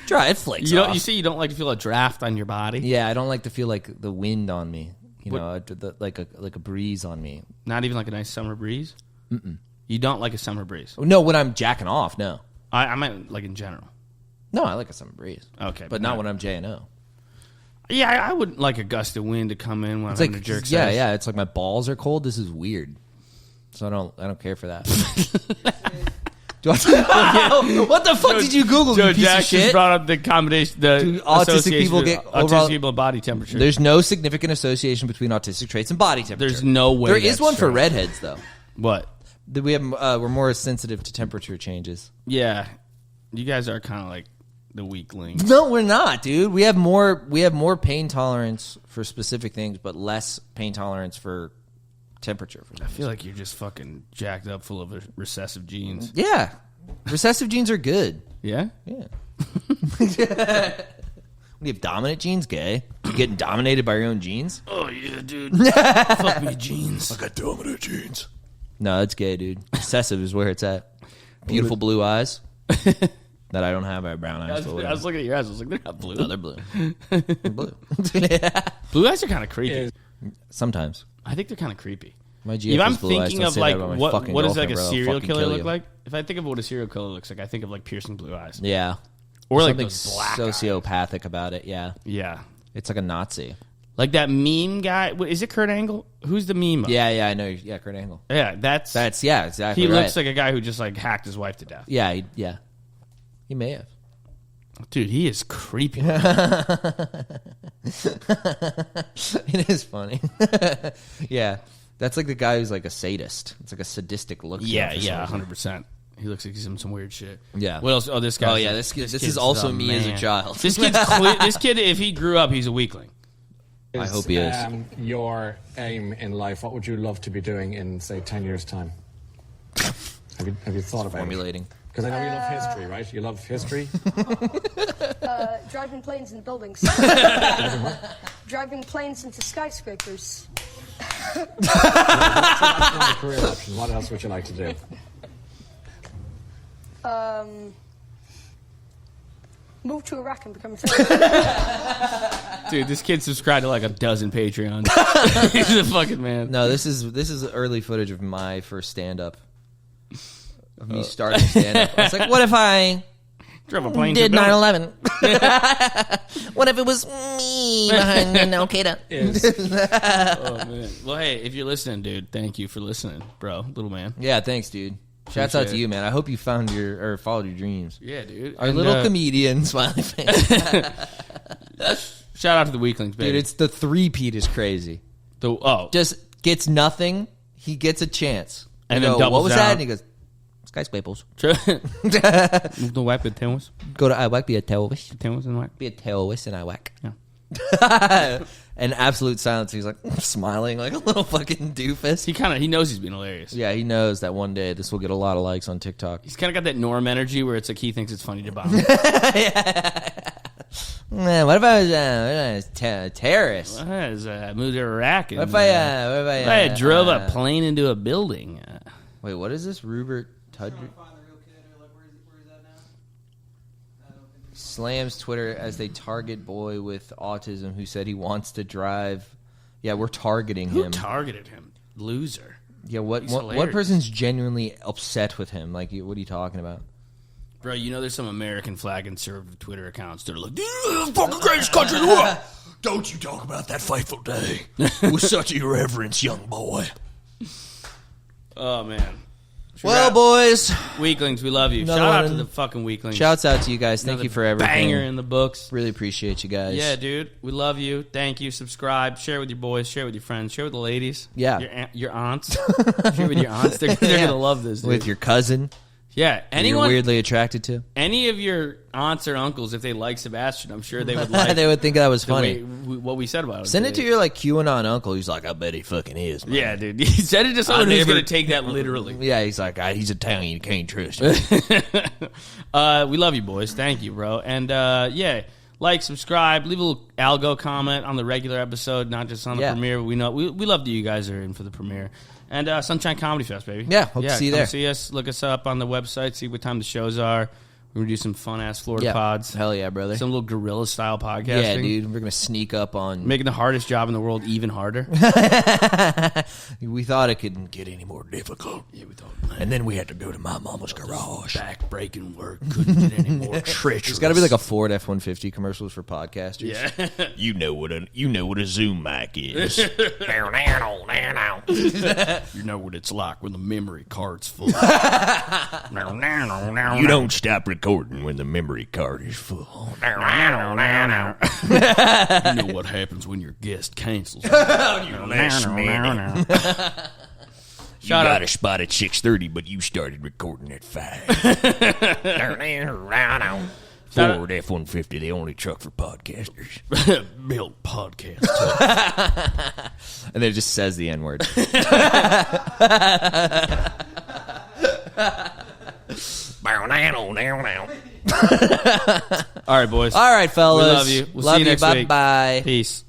Try it, flakes off. You say you don't like to feel a draft on your body. Yeah, I don't like to feel like the wind on me. You know, like a breeze on me. Not even like a nice summer breeze. You don't like a summer breeze. No, when I'm jacking off, no. I meant like in general. No, I like a summer breeze. Okay, but not when I'm J&O. Yeah, I wouldn't like a gust of wind to come in when It's I'm like jerk yeah, sex. yeah. It's like my balls are cold. This is weird. So I don't care for that. What the fuck did you Google? Joe You piece Jack of shit. just brought up the combination. The Do autistic association people with get autistic overall- people body temperature? There's no significant association between autistic traits and body temperature. There's no way. There is that's one for true. redheads though. What? That we have we're more sensitive to temperature changes. Yeah, you guys are kind of like the weaklings. No, we're not, dude. We have more pain tolerance for specific things, but less pain tolerance for temperature. I feel like you're just fucking jacked up, full of recessive genes. Yeah, recessive genes are good. Yeah. Yeah. When you have dominant genes, gay. You getting dominated by your own genes? Oh yeah, dude. Fuck me, genes. I got dominant genes. No, it's gay, dude. Recessive is where it's at. Beautiful blue eyes that I don't have. I have brown eyes. I was looking at your eyes. I was like, they're not blue. No, they're blue. They're blue. Blue eyes are kind of creepy. Sometimes. I think they're kind of creepy. My GF If I'm is blue eyes. thinking Don't of say like that about my what fucking does like a girlfriend, bro. I'll serial fucking killer kill look you. like? If I think of what a serial killer looks like, I think of like piercing blue eyes. Yeah. Or like something those black eyes. sociopathic about it. Yeah. Yeah. It's like a Nazi. Like that meme guy. Is it Kurt Angle? Who's the meme? Yeah, I know. Yeah, Kurt Angle. Yeah, that's Yeah, exactly. he right. looks like a guy who just like hacked his wife to death. Yeah, he may have. Dude, he is creepy. It is funny. Yeah, that's like the guy who's like a sadist. It's like a sadistic look. to him Yeah, for some reason. 100%. He looks like he's in some weird shit. Yeah. What else? Oh, this guy. Oh yeah, this kid's is also the me as a man. child. This kid, if he grew up, he's a weakling. I hope he is. Your aim in life, what would you love to be doing in, say, 10 years' time? Have you thought about Formulating. Because I know you love history, right? You love history? Driving planes into buildings. Driving planes into skyscrapers. That's not a career option. What else would you like to do? Move to Iraq and become a terrorist. Dude, this kid subscribed to like a dozen Patreons. He's a fucking man. No, this is early footage of my first stand up. Of me starting stand up. I was like, what if I Drove a plane did to a building. 9/11? What if it was me behind Al Qaeda? Oh man. Well, hey, if you're listening, dude, thank you for listening, bro, little man. Yeah, thanks, dude. Shouts out Appreciate to you, man. I hope you found or followed your dreams. Yeah, dude. Our And, little comedian, smiley face. Shout out to the Weeklings, baby. Dude, it's the three-peat is crazy. Just gets nothing. He gets a chance. And I then go, doubles what was down. that? And he goes, skyscrapers. No whack with Temos. Go to IWAC, be a terrorist. Temos and whack. Be a terrorist in IWAC. Yeah. And absolute silence. He's like smiling like a little fucking doofus. He knows he's being hilarious. Yeah, he knows that one day this will get a lot of likes on TikTok. He's kind of got that Norm energy where it's like he thinks it's funny to bomb. Man, what if I was a terrorist? Moved to Iraq. What if I drove a plane into a building? Wait, what is this? Rupert Tudor Find the real kid, or like, where is that now? I don't think slams Twitter as they target boy with autism who said he wants to drive. Yeah, we're targeting Who him. targeted him? Loser. Yeah, what hilarious. person's genuinely upset with him? Like, what are you talking about? Bro, you know there's some American flag conservative Twitter accounts that are like, "This is the fucking greatest country in the world." Don't you talk about that fateful day with such irreverence, young boy. Oh, man. Well, boys. Weeklings, we love you. Another Shout out one. to the fucking Weeklings. Shouts out to you guys. Thank Another you for everything. Banger in the books. Really appreciate you guys. Yeah, dude. We love you. Thank you. Subscribe. Share with your boys. Share with your friends. Share with the ladies. Yeah. Your aunts. Share with your aunts. They're going to love this, dude. With your cousin. Yeah, You're weirdly attracted to. Any of your aunts or uncles, if they like Sebastian, I'm sure they would like. They would think that was funny. What we said about him. Send it to your like QAnon uncle. He's like, I bet he fucking is. Man. Yeah, dude. He said it to someone who's going to take that literally. Yeah, he's like, he's Italian. You can't trust him. We love you, boys. Thank you, bro. And yeah, like, subscribe, leave a little algo comment on the regular episode, not just on the premiere. We know we love that you guys are in for the premiere. And Sunshine Comedy Fest, baby. Yeah, hope to see you there. See us, look us up on the website, see what time the shows are. We're going to do some fun-ass Florida pods. Hell yeah, brother. Some little guerrilla-style podcasting. Yeah, dude. We're going to sneak up on... Making the hardest job in the world even harder. We thought it couldn't get any more difficult. Yeah, we thought. And then we had to go to my mama's garage. Back-breaking work. Couldn't get any more treacherous. It's got to be like a Ford F-150 commercials for podcasters. Yeah. You know what a Zoom mic is. You know what it's like when the memory card's full. You don't stop recording when the memory card is full. You know what happens when your guest cancels. You got a spot at 6:30, but you started recording at 5. Ford F-150, the only truck for podcasters. Built podcast. And then it just says the N-word. All right, boys. All right, fellas. We love you. We'll see you next week. Bye-bye. Peace.